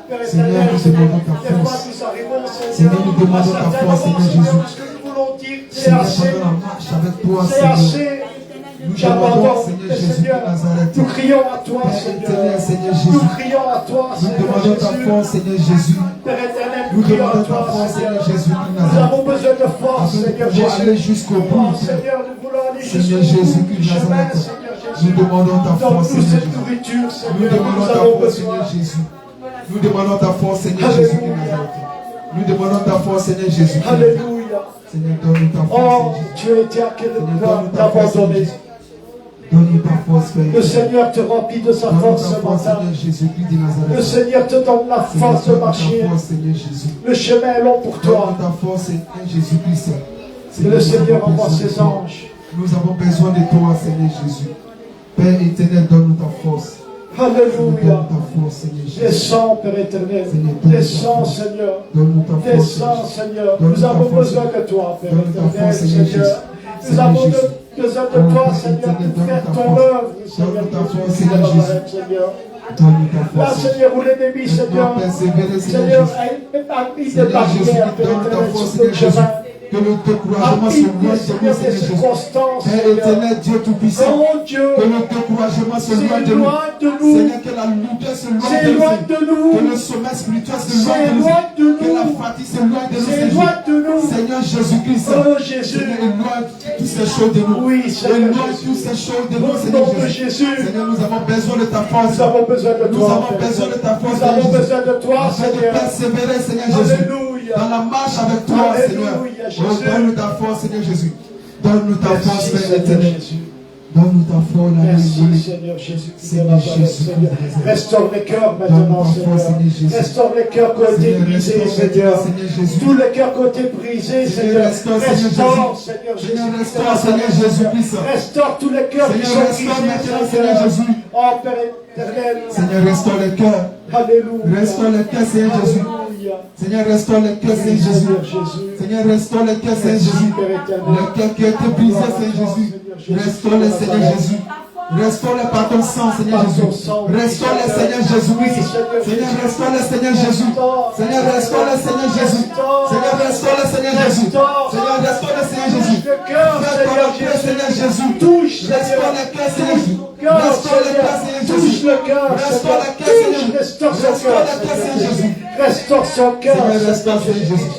Père Seigneur, éternel, nous Seigneur, demandons ta des fois force. nous arrivons, Seigneur, Seigneur, nous demandons à ta certains force, moments, Seigneur Seigneur, Jésus. où ce que nous voulons dire, c'est Seigneur, assez. pendant la marche avec toi, C'est Seigneur. assez. Nous J'abandonne, demandons, Seigneur mais Jésus de Seigneur, Nazareth. nous crions à toi, Père Seigneur. éternel, Seigneur Nous Jésus. crions à toi, Nous Seigneur demandons ta Jésus. force, Seigneur Jésus. Père éternel, Nous nous crions à demandons ta toi, force, Seigneur. Seigneur Jésus de Nous Nazareth. avons besoin de force, Afin de Seigneur pouvoir aller Jésus. jusqu'au Oh, bout. Seigneur, nous voulons aller Seigneur jusqu'au Jésus bout du de chemin, Nazareth. Seigneur Jésus. Nous demandons ta force, Donne-nous Seigneur cette Jésus. nourriture, Nous Seigneur. demandons Nous ta avons force, besoin. Seigneur Jésus. Nous demandons ta force, Seigneur Jésus de Alléluia. Nazareth. Nous demandons ta force, Seigneur Jésus. Alléluia. Seigneur, donne-nous ta force, Oh, Seigneur Jésus. tu as été à quel Seigneur, point donne-nous ta force, Seigneur t'abandonner. Jésus. Donne-nous ta force, Père. Le Seigneur te remplit de sa Donne-nous force ta ce force, matin. Seigneur Jésus-Christ de Le Nazareth. Seigneur te donne la Seigneur, force de donne-nous marcher. ta force, Seigneur Jésus. Le chemin est long pour toi. Donne-nous ta force, Seigneur Jésus-Christ. Et le Seigneur nous avons envoie besoin de ses toi. anges. Nous avons besoin de toi, Seigneur Jésus. Père éternel, donne-nous ta force. Alléluia. Donne-nous ta force, Seigneur Jésus. Descends, Père éternel. Seigneur, donne-nous ta Descends, force. Seigneur. Donne-nous ta force, Descends, Seigneur. Seigneur. Donne-nous Nous ta avons force, besoin de toi, Père Donne-nous ta éternel, force, Seigneur Seigneur. Jésus. Nous Seigneur avons Jésus. besoin de toi, Père Seigneur, éternel, pour faire donne-nous ta ton force. œuvre, Seigneur. Donne-nous ta force, Jésus de Seigneur Nazareth, Seigneur. Donne-nous ta Là, force. Seigneur, où l'ennemi, Seigneur, Persévérer, Seigneur Seigneur, Jésus. a mis des Seigneur Jésus, barrières, Père donne ta éternel, force, sur le Seigneur Jésus. chemin. Que le découragement A se mis, loin de nous, Seigneur, des Seigneur Jésus. circonstances, Père Seigneur. éternel, Dieu Tout-Puissant. Oh Dieu, Que le découragement se loin de nous. s'éloigne de nous. Seigneur, que la lourdeur se loin de nous. S'éloigne de nous. Que le sommeil spirituel se loin de nous. S'éloigne de Que la nous. fatigue se loin de nous. S'éloigne de nous. Seigneur Jésus-Christ. Oh Jésus. Seigneur, éloigne toutes ces choses de nous. Oui, Seigneur Éloigne Jésus. toutes ces choses de nous, Au Seigneur nom de Jésus. Jésus. Seigneur, nous avons besoin de ta force. Nous avons besoin de Nous toi, avons Père. besoin de ta force, Nous avons Seigneur besoin de toi, Afin de Seigneur. persévérer, Seigneur Jésus. Alléluia. Dans la marche avec toi, Seigneur. Alléluia, Oh, Jésus. donne-nous ta force, Seigneur Jésus. Donne-nous ta force, Merci, Père Seigneur éternel. Jésus. Donne-nous ta force, Merci, Alléluia. Seigneur Jésus. Seigneur Jésus. Restaure les cœurs Donne-nous maintenant, ta force, Seigneur. Seigneur Jésus. Restaure les cœurs qui ont été Seigneur, brisés, restaure Seigneur. maintenant, Seigneur Jésus. Tous les cœurs qui ont été brisés, Seigneur. Restaure, Seigneur Restaure, Jésus. Seigneur Jésus. Seigneur, restaure, Seigneur Jésus-Christ. Restaure tous les cœurs qui Seigneur, sont restaure brisés, maintenant, Seigneur Jésus. Oh Père éternel. Seigneur, restaure les cœurs. Alléluia. Restaure les cœurs, Seigneur Jésus. Alléluia. Seigneur, restaure les cœurs, Seigneur Jésus. Seigneur Jésus. Seigneur, restaure les cœurs, Seigneur Merci, Jésus. Père éternel. Les cœurs qui ont été brisés, Seigneur Jésus. Restaure-les, Seigneur Jésus. Restaure-les par ton sang, Seigneur Jésus. Restaure-les, Seigneur Jésus. Seigneur, restaure-les, Seigneur Jésus. Seigneur, restaure-les, Seigneur Jésus. Seigneur, restaure-les, Seigneur Jésus. Seigneur, restaure-les, Seigneur Jésus. Le cœur, Fais ton cœur, Seigneur Jésus. touche, Restaure les cœurs, Seigneur Jésus. cœur, Restaure les cœurs, Seigneur touche Jésus. le cœur, Restaure les cœurs, touche, Seigneur. restaure son Restaure cœur, les cœurs, Seigneur Jésus. restaure son cœur, Seigneur, restaure, Seigneur Jésus.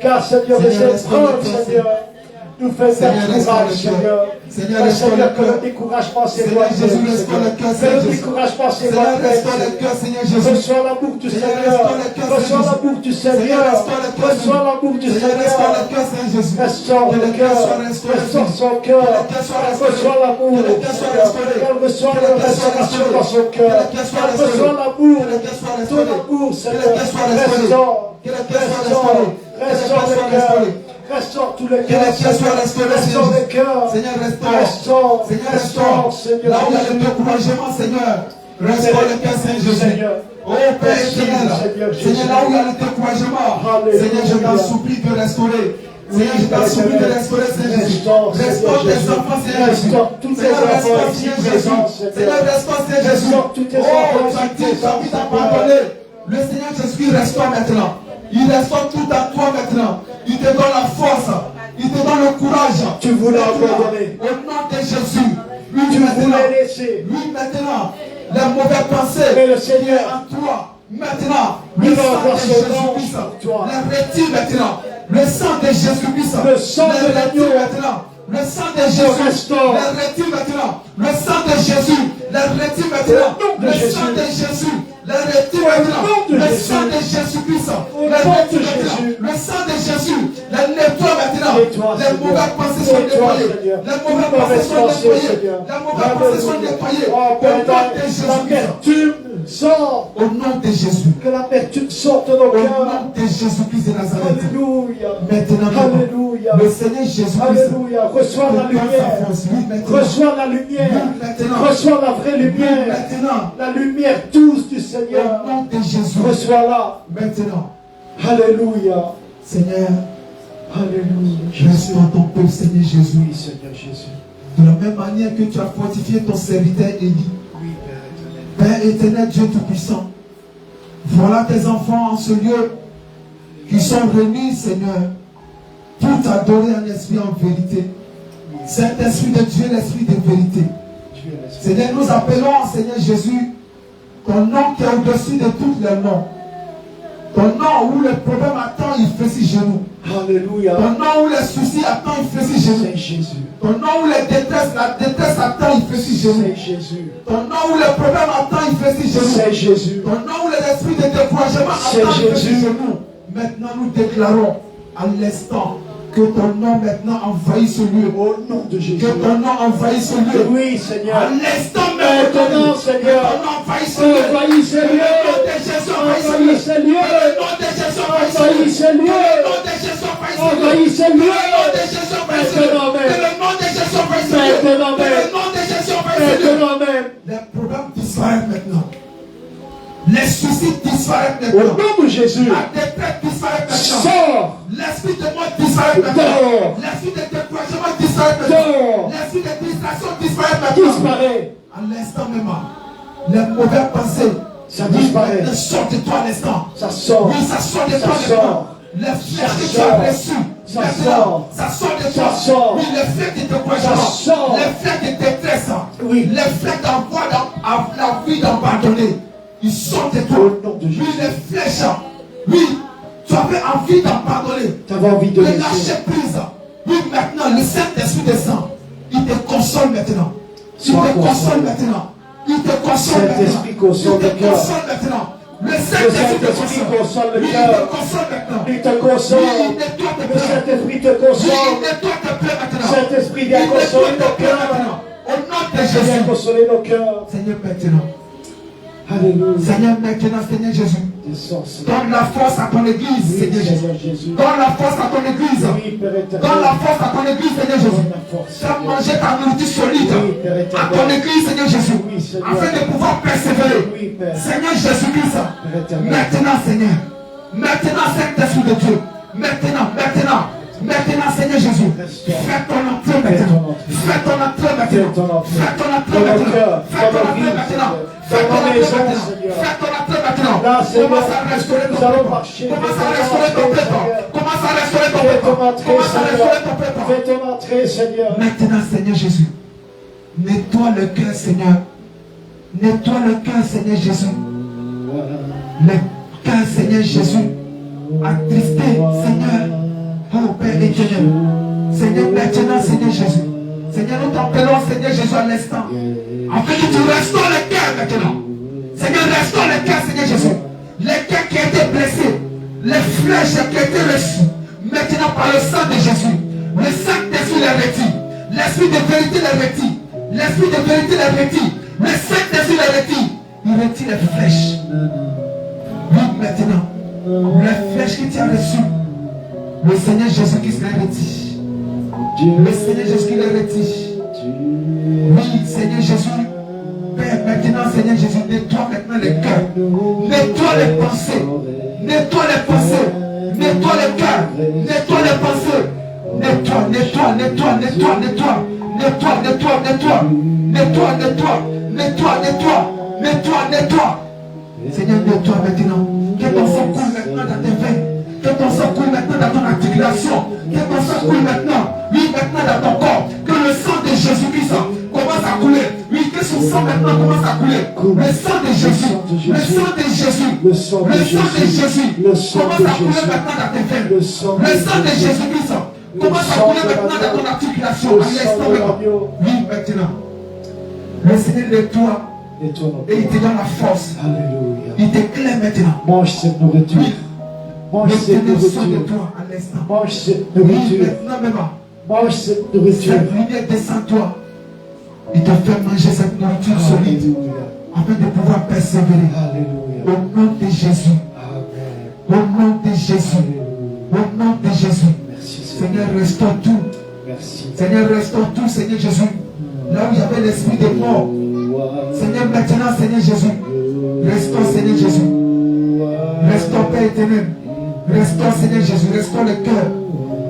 car Seigneur, Seigneur, cette restaure le preuve, cœur, Seigneur, nous fait Seigneur, faire restaure courage, le cœur. Seigneur. Seigneur, Oh, restaure Seigneur, le que le cœur. découragement Seigneur s'éloigne. Jésus, restaure le cœur, Que Seigneur le Jésus. découragement Seigneur, s'éloigne. restaure le cœur, Seigneur Jésus. Reçois l'amour du Seigneur, Seigneur. restaure le cœur, Reçois Seigneur l'amour du Seigneur, Seigneur. restaure le cœur, Reçois l'amour du Seigneur, restaure le Seigneur. cœur, Seigneur Jésus. Restaure Que le le cœur cœur. soit restauré. Restaure son cœur. Que le cœur soit restauré. Reçois l'amour. Que le cœur soit Seigneur. restauré. Elle reçoit Que la le cœur soit restauration restauré. dans son cœur. Que le cœur soit Elle restauré. reçoit l'amour. Que le cœur soit Ton restauré. amour, Que le Seigneur. cœur soit restauré. Restaure. Que le cœur soit Restaure. restauré. Restaure Que le le cœur soit cœur. restauré. Restaure tous les Que cœurs. le cœur soit restauré, Restaure Seigneur. les cœurs. Seigneur, restaure. Restaure. Seigneur, Restaure, restaure. Seigneur. Là où il y a le découragement, Seigneur. Restaure le cœur, Seigneur Jésus. Seigneur. Oh Père Merci, éternel. Seigneur Jésus. Seigneur, là où il y a le découragement. Alléluia. Seigneur, je t'en supplie de restaurer. Seigneur, je t'en supplie de restaurer, Seigneur Jésus. Restaure, Restaure Seigneur tes Jésus. enfants, Seigneur Jésus. Restaure tous tes Seigneur, enfants restaure, ici Seigneur présents, Jésus. Seigneur. Seigneur, restaure, Seigneur Jésus. Restaure tous tes Oh, enfants ici Jésus, présents, tu t'as Seigneur. pardonné. Le Seigneur Jésus restaure maintenant. Il restaure tout à toi maintenant. Il te donne la force. Il te donne le courage. Tu voulais Maintenant, abandonner. au nom de Jésus. Lui Tu maintenant. voulais laisser. Lui maintenant. Les mauvaises pensées. Mais le qui Seigneur, est en toi. Maintenant. il Le va sang avoir de son ange Jésus-Christ. pour toi. Les retire maintenant. Le sang de Jésus-Christ. Le sang les de l'agneau. retire maintenant. Le sang de Jésus. restaure. Les retire maintenant. Le sang de Jésus. Les retire maintenant. Au nom de Le Jésus. sang de Jésus. Les retire Au maintenant. nom de Le Jésus. sang de Jésus-Christ. Au Les nom de retire maintenant. Jésus. Le sang de Jésus. Les nettoie maintenant. Nettoie, Les Seigneur. mauvaises pensées sont Nettoie, nettoyées. Seigneur. Les Toutes mauvaises mauvaises pensées sont pensées, nettoyées. Seigneur. Les mauvaises pensées sont nettoyées. Oh, Au Père, nom de Jésus-Christ. l'amertume sort. Au nom de Jésus. Que l'amertume sorte de nos Au cœurs. nom de Jésus-Christ de Nazareth. Alléluia. Maintenant, Alléluia. le Seigneur Jésus-Christ. Alléluia. Reçois la lumière. Reçois la lumière. Reçois la vraie lumière. Maintenant. La lumière douce du Seigneur. Au nom de Jésus. Reçois-la. Maintenant. Alléluia. Seigneur, Alléluia. restaure ton peuple, Seigneur Jésus. Oui, Seigneur Jésus. De la même manière que tu as fortifié ton serviteur Élie. Oui, Père éternel. Père éternel, Dieu Tout-Puissant, voilà tes enfants en ce lieu qui sont réunis, Seigneur, pour t'adorer en esprit, en vérité. Saint-Esprit de Dieu, l'Esprit de vérité. Tu es l'Esprit. Seigneur, nous appelons, Seigneur Jésus, ton nom qui est au-dessus de tous les noms. Ton nom où le problème attend, il fléchit genoux. Alléluia. Ton nom où les soucis attend, il fléchit genoux. C'est Jésus. Ton nom où la détresse attend, il fléchit genoux. C'est Jésus. Ton nom où le problème attend, il fléchit genoux. C'est Jésus. Ton nom où les esprits de découragement C'est attendent, il fléchit Jésus. genoux. Maintenant, nous déclarons à l'instant que ton nom maintenant envahit ce lieu. Au nom de Jésus. Que ton nom envahit ce lieu. Oui, À Seigneur. l'instant Maintenant, Seigneur. ton nom envahit ce lieu. Envahis ce lieu. Le nom de Jésus envahit ce lieu. Envahis ce lieu. Le nom de Jésus envahit ce Envahis ce lieu. lieu. Le nom de Jésus envahit ce lieu. Envahis ce lieu. Le nom de Jésus envahit ce lieu. Maintenant même. Que le nom de Jésus envahit ce lieu. Maintenant Que même. le nom de Jésus envahit ce lieu. Maintenant même. Les problèmes disparaissent maintenant. Les soucis disparaissent Au maintenant. nom de Jésus. La détresse disparaît maintenant. Sors. L'esprit de mort disparaît maintenant. Dehors. L'esprit de découragement disparaît maintenant. Dehors. L'esprit de distraction disparaît maintenant. Disparaît. À l'instant même, les mauvaises pensées, Ça disparaît. Elles sortent de toi à l'instant. Ça sort. Oui, ça sort de Ça toi sort. maintenant. Les flèches que tu sort. as reçues, Ça maintenant, sort. ça sort de Ça toi. sort. Oui, les flèches de découragement, Ça sort. les flèches de détresse, Oui. les flèches d'envoi dans la vie d'abandonner, ils sortent de toi. Au nom de Oui, Jésus. les flèches, oui, tu avais envie d'abandonner, Tu avais envie de de laisser. lâcher prise. Oui, maintenant, le Saint-Esprit descend. Il te console maintenant. Il Sois te console consolé. maintenant. Il te console Saint-Esprit maintenant. console Il le te cœur. console maintenant. Le Le Saint-Esprit te Saint-Esprit console. console le Oui, il cœur. te console maintenant. Il te console. Oui, il nettoie tes Le plaies. Saint-Esprit te Oui, console. il nettoie tes plaies maintenant. Saint-Esprit Il vient nettoie consoler tes nos plaies cœurs. maintenant. Au nom de Viens Jésus. consoler nos cœurs. Seigneur, maintenant. Alléluia. Seigneur, maintenant, Seigneur Jésus. Descends, Seigneur. Donne la force à ton église, Oui, Seigneur Jésus. Seigneur Jésus. Donne la force à ton église. Oui, Père éternel. Donne la force à ton église, Seigneur Jésus. Donne la force, Fais Seigneur. manger ta nourriture solide Oui, Père à éternel. ton église, Seigneur Jésus. Oui, Seigneur. Afin de pouvoir persévérer. Oui, Père. Seigneur Jésus-Christ. Père éternel. Maintenant, Seigneur. Maintenant, Saint-Esprit de Dieu. Maintenant, Seigneur Jésus. Fais ton entrée maintenant. Fais ton entrée maintenant. Fais ton entrée. Fais ton entrée Dans nos maintenant. cœurs, Fais ton dans nos entrée vies, maintenant. Seigneur. Fais ton Dans nos entrée maisons, maintenant. Seigneur. Fais ton entrée maintenant. Là, Seigneur, Commence à restaurer ton nous allons peuple. marcher. Commence à restaurer ton peuple. Commence à restaurer ton Fais peuple. ton entrée, Commence à restaurer ton Seigneur. peuple. Fais ton entrée, Seigneur. Maintenant, Seigneur Jésus, nettoie le cœur, Seigneur. Nettoie le cœur, Seigneur Jésus. Le cœur, Seigneur Jésus, attristé, Seigneur. Oh Père éternel. Seigneur, maintenant, Seigneur Jésus. Seigneur, nous t'appelons, Seigneur Jésus, à l'instant. Afin que tu restaures le cœur maintenant. Seigneur, restaure le cœur, Seigneur Jésus. Les cœurs qui étaient blessés, les flèches qui étaient reçues, maintenant par le sang de Jésus. Le Saint-Esprit les retire. L'Esprit de vérité les retire. L'Esprit de vérité les retire. Le Saint-Esprit les retire. Il retire les flèches. Oui, maintenant, les flèches que tu as reçues, le Seigneur Jésus qui se les retire. Le Seigneur Jésus qui les retire. Oui, Seigneur Jésus. Père, maintenant, Seigneur Jésus, nettoie maintenant les cœurs. Nettoie les pensées. Nettoie les pensées. Nettoie les cœurs. Nettoie les pensées. Nettoie, nettoie, nettoie, nettoie, nettoie. Nettoie, nettoie, nettoie. Nettoie, nettoie. Nettoie, nettoie. Nettoie, nettoie. Seigneur, nettoie maintenant. Que ton sang coule maintenant dans tes veines. Que ton sang coule maintenant dans ton articulation. Que ton sang coule maintenant. Oui, maintenant dans ton corps. Que le sang de Jésus-Christ commence à couler. Oui, que son sang maintenant commence à couler. Le sang de Jésus. Le sang de Jésus. Le sang de Jésus. Le sang Commence de à couler Jésus. maintenant dans tes veines. Le sang de Le sang de Jésus. Jésus-Christ Le commence à sang couler de maintenant dans l'agneau. ton articulation. Le À sang l'instant de maintenant. l'agneau. Oui, maintenant. Le Seigneur nettoie Nettoie nos et il te cœurs. donne la force. Alléluia. Il t'éclaire maintenant. Mange cette nourriture. Mange Le cette Seigneur soin de nourriture. toi à l'instant. Mange cette Oui, nourriture. maintenant même. Mange cette nourriture. Cette lumière descend toi. Il te fait manger cette nourriture solide Alléluia. afin de pouvoir persévérer. Alléluia. Au nom de Jésus. Amen. Au nom de Jésus. Au nom de Jésus. Merci Seigneur, Seigneur. restaure tout. Merci. Seigneur, restaure tout, Seigneur Jésus. Là où il y avait l'esprit de mort. Seigneur, maintenant, Seigneur Jésus. Restaure, Seigneur Jésus. Restaure, Père éternel. Restaure, Seigneur Jésus. Restaure le cœur.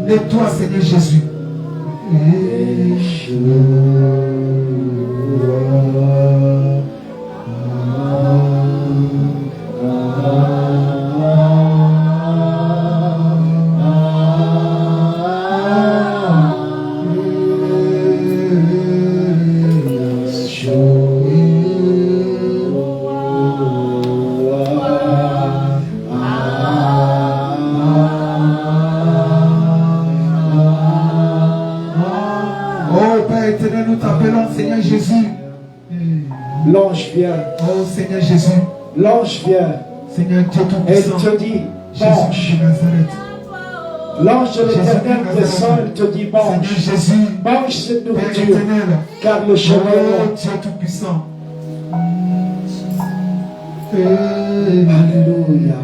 Nettoie, Seigneur Jésus. Père éternel, nous t'appelons, Seigneur Jésus. L'ange vient. Oh Seigneur Jésus. L'ange vient. Seigneur Dieu Et il Tout-Puissant. te dit, Jésus mange. de Nazareth. L'ange de l'Éternel Jésus, descend, il te dit, Seigneur mange. Jésus. Mange cette Père nourriture, éternel. car le chemin est Oh long. Dieu Tout-Puissant. Alléluia.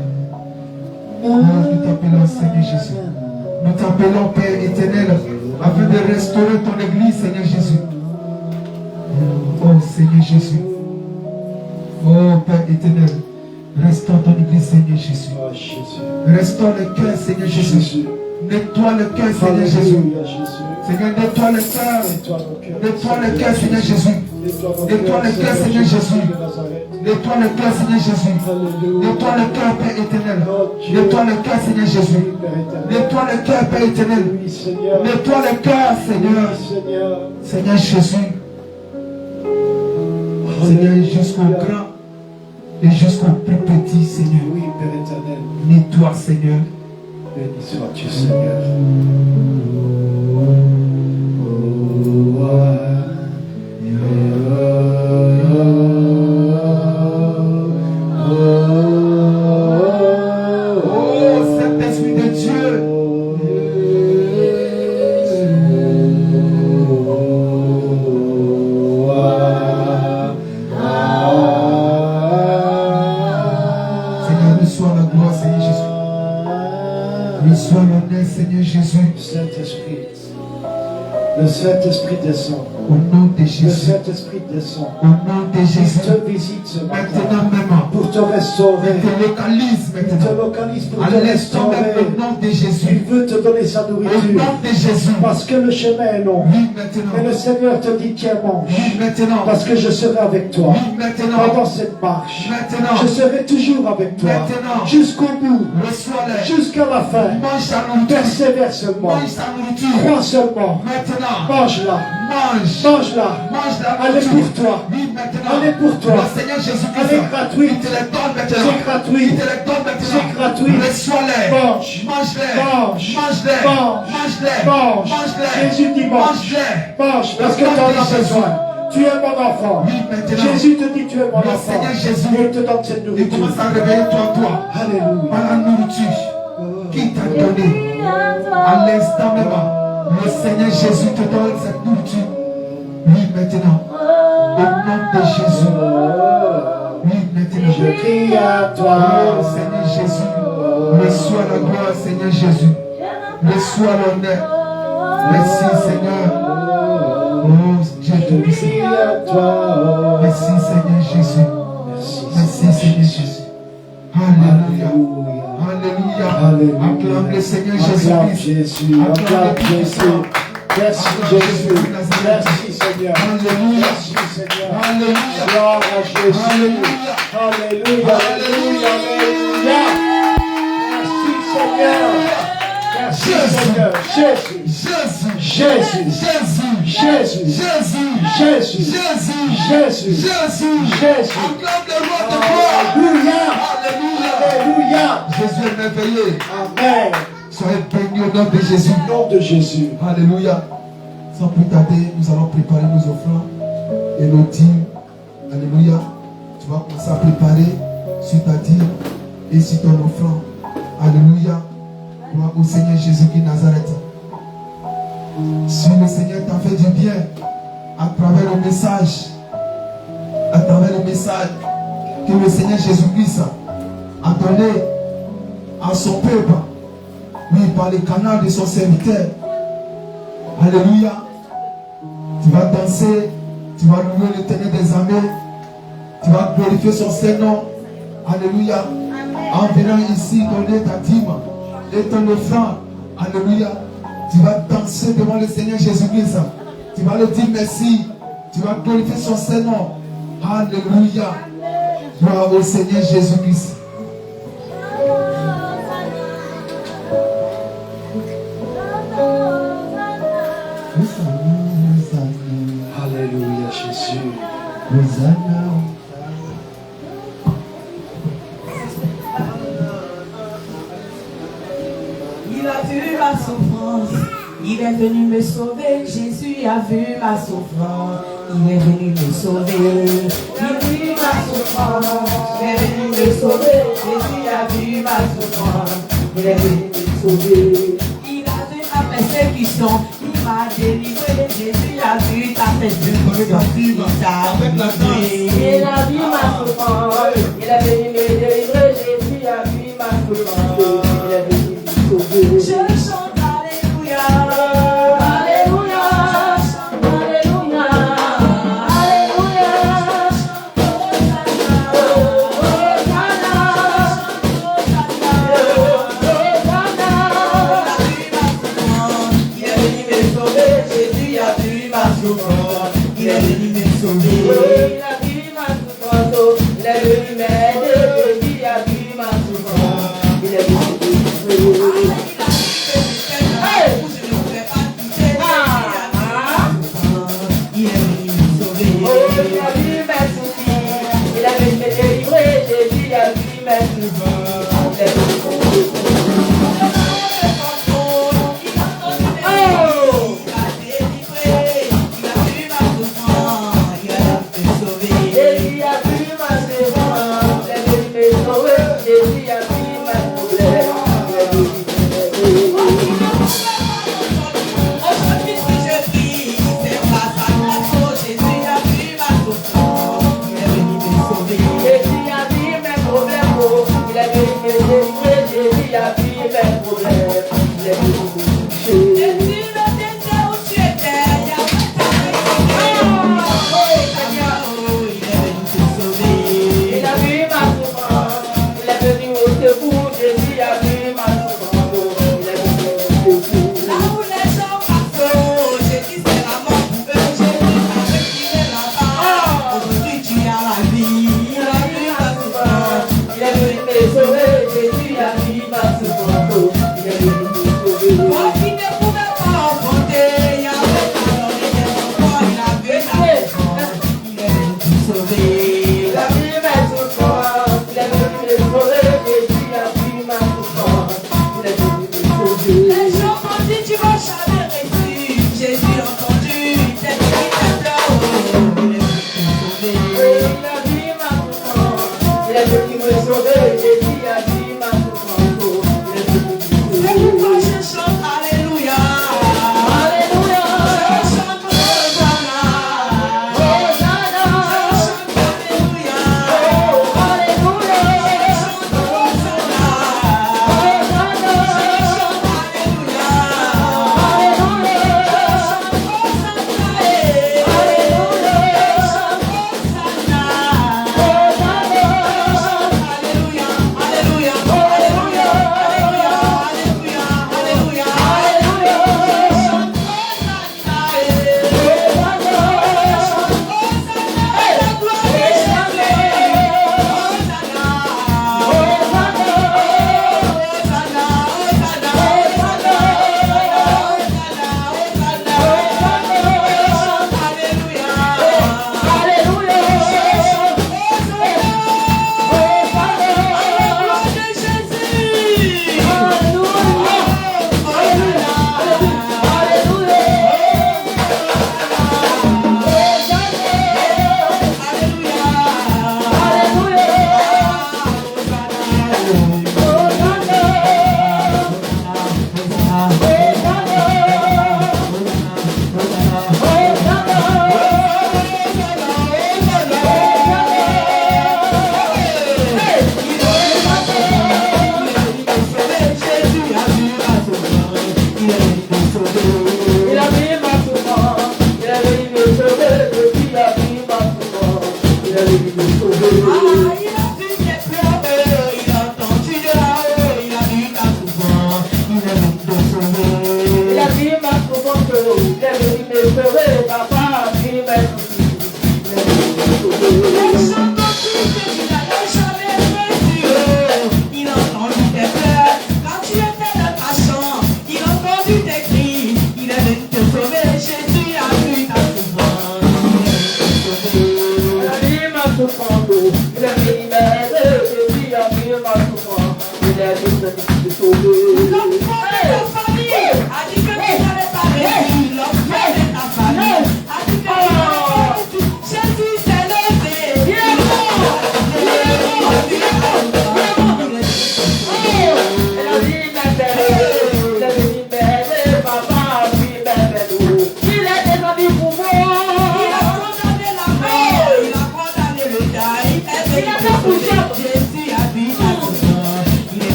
Nous t'appelons Seigneur Jésus. Nous t'appelons Père éternel afin de restaurer ton église, Seigneur Jésus. Oh Seigneur Jésus. Oh Père éternel. Restaure ton église, Seigneur Jésus. Oh Jésus. Restaure le cœur, Seigneur Jésus. Jésus. Nettoie le cœur, Seigneur Jésus. Alléluia, Jésus. Seigneur, nettoie le cœur. Nettoie nos cœurs. Nettoie le cœur, Seigneur Jésus. Nettoie le cœur, Seigneur Jésus. Nettoie le cœur, Seigneur Jésus. Nettoie le cœur, Père éternel. Nettoie le cœur, Seigneur Jésus. Nettoie le cœur, Père éternel. Oui, Seigneur. Nettoie le cœur, Seigneur. Oui, Seigneur. Seigneur Jésus. Seigneur, jusqu'au grand et jusqu'au plus petit, Seigneur. Oui, Père éternel. Nettoie, Seigneur. Béni sois-tu, Seigneur. Oh, Saint-Esprit de Dieu. Seigneur, reçois la gloire, Seigneur Jésus. Reçois l'honneur, Seigneur Jésus. Saint-Esprit. Le Saint-Esprit descend. Au nom de Le Jésus. Saint-Esprit descend. Au nom de Il Jésus. te visite ce matin Maintenant même. pour te restaurer. Il te localise Il te maintenant. localise pour À te l'instant même, restaurer. au nom de Il Jésus. veut te donner sa Au nourriture. nom de Jésus. Parce que le chemin est long. Oui, Mais maintenant. le Seigneur te dit, tiens, mange. Oui, maintenant. Parce que je serai avec toi. Oui, maintenant. Pendant cette marche. Maintenant. Je serai toujours avec toi. Maintenant. Jusqu'au bout. Reçois-le. Jusqu'à la fin. Mange ta nourriture. Persévère seulement. Mange ta nourriture. Crois seulement. Maintenant. Mange-la. Mange. Mange-la. Mange la Elle est nourriture. pour toi. Oui, maintenant. Elle est pour toi. Le Seigneur Jésus-Christ. Elle est gratuite. Il te les donne maintenant. C'est gratuit. Il te les donne maintenant. C'est gratuit. Reçois-les. Mange. Mange-les. Mange. Mange-les. Mange. Mange-les. Mange. Mange-les. Jésus dit mange. Mange-les. Mange. Parce que tu en as besoin. Tu es mon enfant. Oui, maintenant. Jésus te dit tu es mon Le enfant. Seigneur Jésus. Et il te donne cette Il nourriture. commence à réveiller toi. Alléluia. Par la nourriture qu'il t'a donnée. À l'instant même, le Seigneur Jésus te donne cette nourriture. Oui, maintenant. Au nom de Jésus. Oui, maintenant. Je crie à Oh, toi. Seigneur Jésus. Reçois la gloire, Seigneur Jésus. Reçois l'honneur. Merci, Seigneur. Oh, Dieu Je Tout-Puissant. crie à toi. Merci, Seigneur Jésus. Merci. Merci, Seigneur Jésus. Alléluia. Alléluia. Alléluia. Acclame le Seigneur Acclame Jésus-Christ. Jésus. Acclame Jésus. Merci Jésus. Merci Seigneur. Alléluia. Merci Seigneur. Alléluia. Gloire à Jésus. Alléluia. Alléluia. Alléluia. Alléluia. Merci Seigneur. Merci Seigneur. Jésus. Jésus. Jésus. Jésus. Jésus. Jésus. Jésus. Jésus. Jésus. Jésus. Jésus. Acclame le roi de gloire. Alléluia. Alléluia. Alléluia. Jésus est merveilleux. Amen. Soyez bénis au nom de Jésus. Au nom de Jésus. Alléluia. Sans plus tarder, nous allons préparer nos offrandes et nos dîmes. Alléluia. Tu vas commencer à préparer sur ta dîme et sur ton offrande. Alléluia. Gloire au Seigneur Jésus-Christ Nazareth. Si le Seigneur t'a fait du bien à travers le message, que le Seigneur Jésus-Christ a donné à son peuple, oui, par le canal de son serviteur. Alléluia. Tu vas danser, tu vas louer l'Éternel des armées, tu vas glorifier son Saint-Nom. Alléluia. En venant ici donner ta dîme et ton offrande. Alléluia. Tu vas danser devant le Seigneur Jésus-Christ. Tu vas lui dire merci. Tu vas glorifier son Saint-Nom. Alléluia. Gloire au Seigneur Jésus-Christ. Alléluia Jésus. Il a vu ma souffrance, il est venu me sauver, Jésus Jésus a vu ma souffrance, il est venu me sauver. Il a vu ma souffrance, il est venu me sauver. Jésus a vu ma souffrance, il est venu me sauver. Il a vu ma persécution, il m'a délivré. Jésus a vu ta persécution, il t'a délivré. Il a vu ma souffrance, il est venu me délivrer. Jésus a vu ma souffrance, il est venu me sauver. Je chante Alléluia. Alléluia, Alléluia, Alléluia. Il est venu me sauver, Jésus a vu ma souffrance, il est venu me sauver. Il a vu ma souffrance, il est venu m'aider. Jésus a vu ma souffrance, il est venu me sauver. Il est venu me sauver. Il a vu mes soucis, il a venu me délivrer. Jésus a vu mes soucis, il est venu me sauver. Jésus a vu ma souffrance, il est venu me sauver. Jésus a vu mes problèmes, il est venu me Jésus a vu mes problèmes, oh, il est venu me délivrer. Jésus a vu mes problèmes, il est venu me toucher. Il a vu ma souffrance, il est venu au secours. Jésus a vu ma souffrance, oh, il est venu me secours. Là où les gens passent, j'ai dit c'est la mort pour eux, Jésus savait qu'il est là-bas. Aujourd'hui tu as la vie, Il a vu ma souffrance, il est venu me sauver. Jésus a vu ma souffrance, oh, il est venu me sauver. moi qui ne pouvais pas affronter, il y avait pas donné des enfants, il a vu la souffrance, il est venu me sauver. Il a vu mes souffrances, il est venu me sauver. Jésus a vu ma souffrance, il est venu me sauver. Les gens m'ont dit tu vas jamais réussir, Jésus a entendu, t'es qui t'adore, il est venu me sauver. Il a vu ma souffrance, il est venu me sauver. Jésus a vu ma souffrance, oh, il est venu me C'est pourquoi sauver. je chante Alléluia. Alléluia, Je chante Hosanna. Hosanna, Je chante Alléluia. oh, Alléluia, Je chante Hosanna. Hosanna, Je chante Alléluia. Alléluia,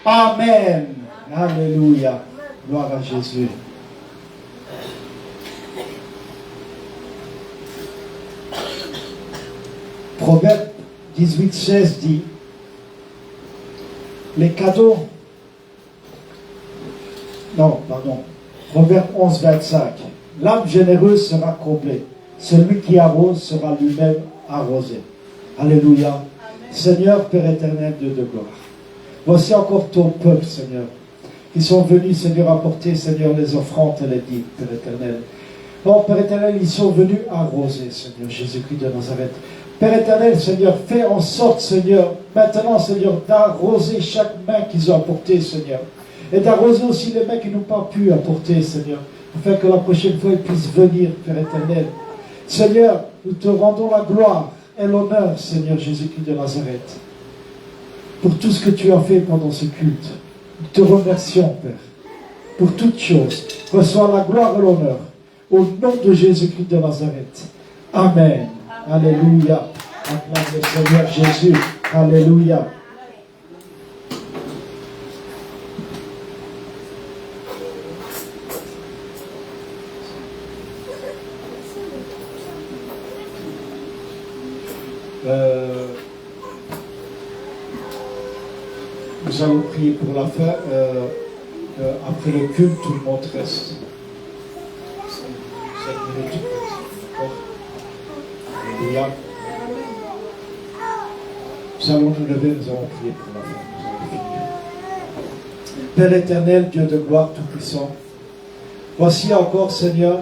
Amen. Alléluia. Gloire à Jésus. Proverbe 18:16 dit, les cadeaux, non, pardon, Proverbe 11:25, l'âme généreuse sera comblée, celui qui arrose sera lui-même arrosé. Alléluia. Amen. Seigneur, Père éternel, Dieu de gloire, voici encore ton peuple, Seigneur, qui sont venus, Seigneur, apporter, Seigneur, les offrandes et les dîmes, Père éternel. Oh, Père éternel, ils sont venus arroser, Seigneur, Jésus-Christ de Nazareth. Père éternel, Seigneur, fais en sorte, Seigneur, maintenant, Seigneur, d'arroser chaque main qu'ils ont apportée, Seigneur. Et d'arroser aussi les mains qui n'ont pas pu apporter, Seigneur, afin que la prochaine fois, ils puissent venir, Père éternel. Seigneur, nous te rendons la gloire et l'honneur, Seigneur Jésus-Christ de Nazareth, pour tout ce que tu as fait pendant ce culte. Nous te remercions, Père, pour toutes choses. Reçois la gloire et l'honneur, au nom de Jésus-Christ de Nazareth. Amen. Alléluia. Acclame le Seigneur Jésus. Alléluia. Nous allons prier pour la fin. Après le culte, tout le monde reste. 7 minutes. Alléluia. Nous allons nous lever, nous allons prier pour la fin. Père éternel, Dieu de gloire tout-puissant, voici encore, Seigneur,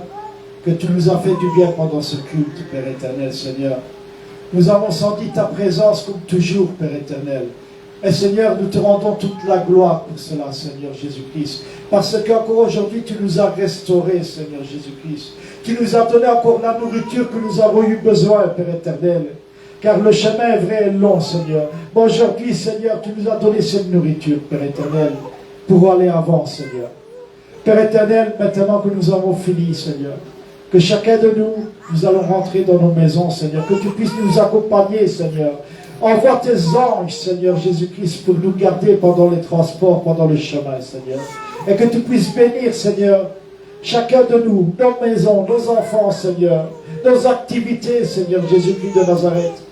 que tu nous as fait du bien pendant ce culte, Père éternel, Seigneur. Nous avons senti ta présence comme toujours, Père éternel. Et Seigneur, nous te rendons toute la gloire pour cela, Seigneur Jésus-Christ. Parce qu'encore aujourd'hui, tu nous as restaurés, Seigneur Jésus-Christ. Tu nous as donné encore la nourriture que nous avons eu besoin, Père éternel. Car le chemin est vrai et long, Seigneur. Bon, aujourd'hui, Seigneur, tu nous as donné cette nourriture, Père éternel, pour aller avant, Seigneur. Père éternel, maintenant que nous avons fini, Seigneur, que chacun de nous, nous allons rentrer dans nos maisons, Seigneur. Que tu puisses nous accompagner, Seigneur. Envoie tes anges, Seigneur Jésus-Christ, pour nous garder pendant les transports, pendant le chemin, Seigneur. Et que tu puisses bénir, Seigneur, chacun de nous, nos maisons, nos enfants, Seigneur, nos activités, Seigneur Jésus-Christ de Nazareth.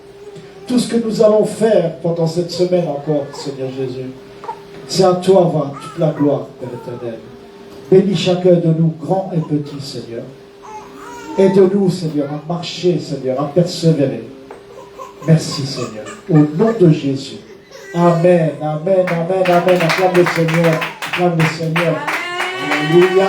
Tout ce que nous allons faire pendant cette semaine encore, Seigneur Jésus. C'est à toi, va toute la gloire, Père éternel. Bénis chacun de nous, grand et petit, Seigneur. Aide-nous, Seigneur, à marcher, Seigneur, à persévérer. Merci, Seigneur. Au nom de Jésus. Amen, amen, amen, amen. Acclame le Seigneur. Acclame le Seigneur. Alléluia.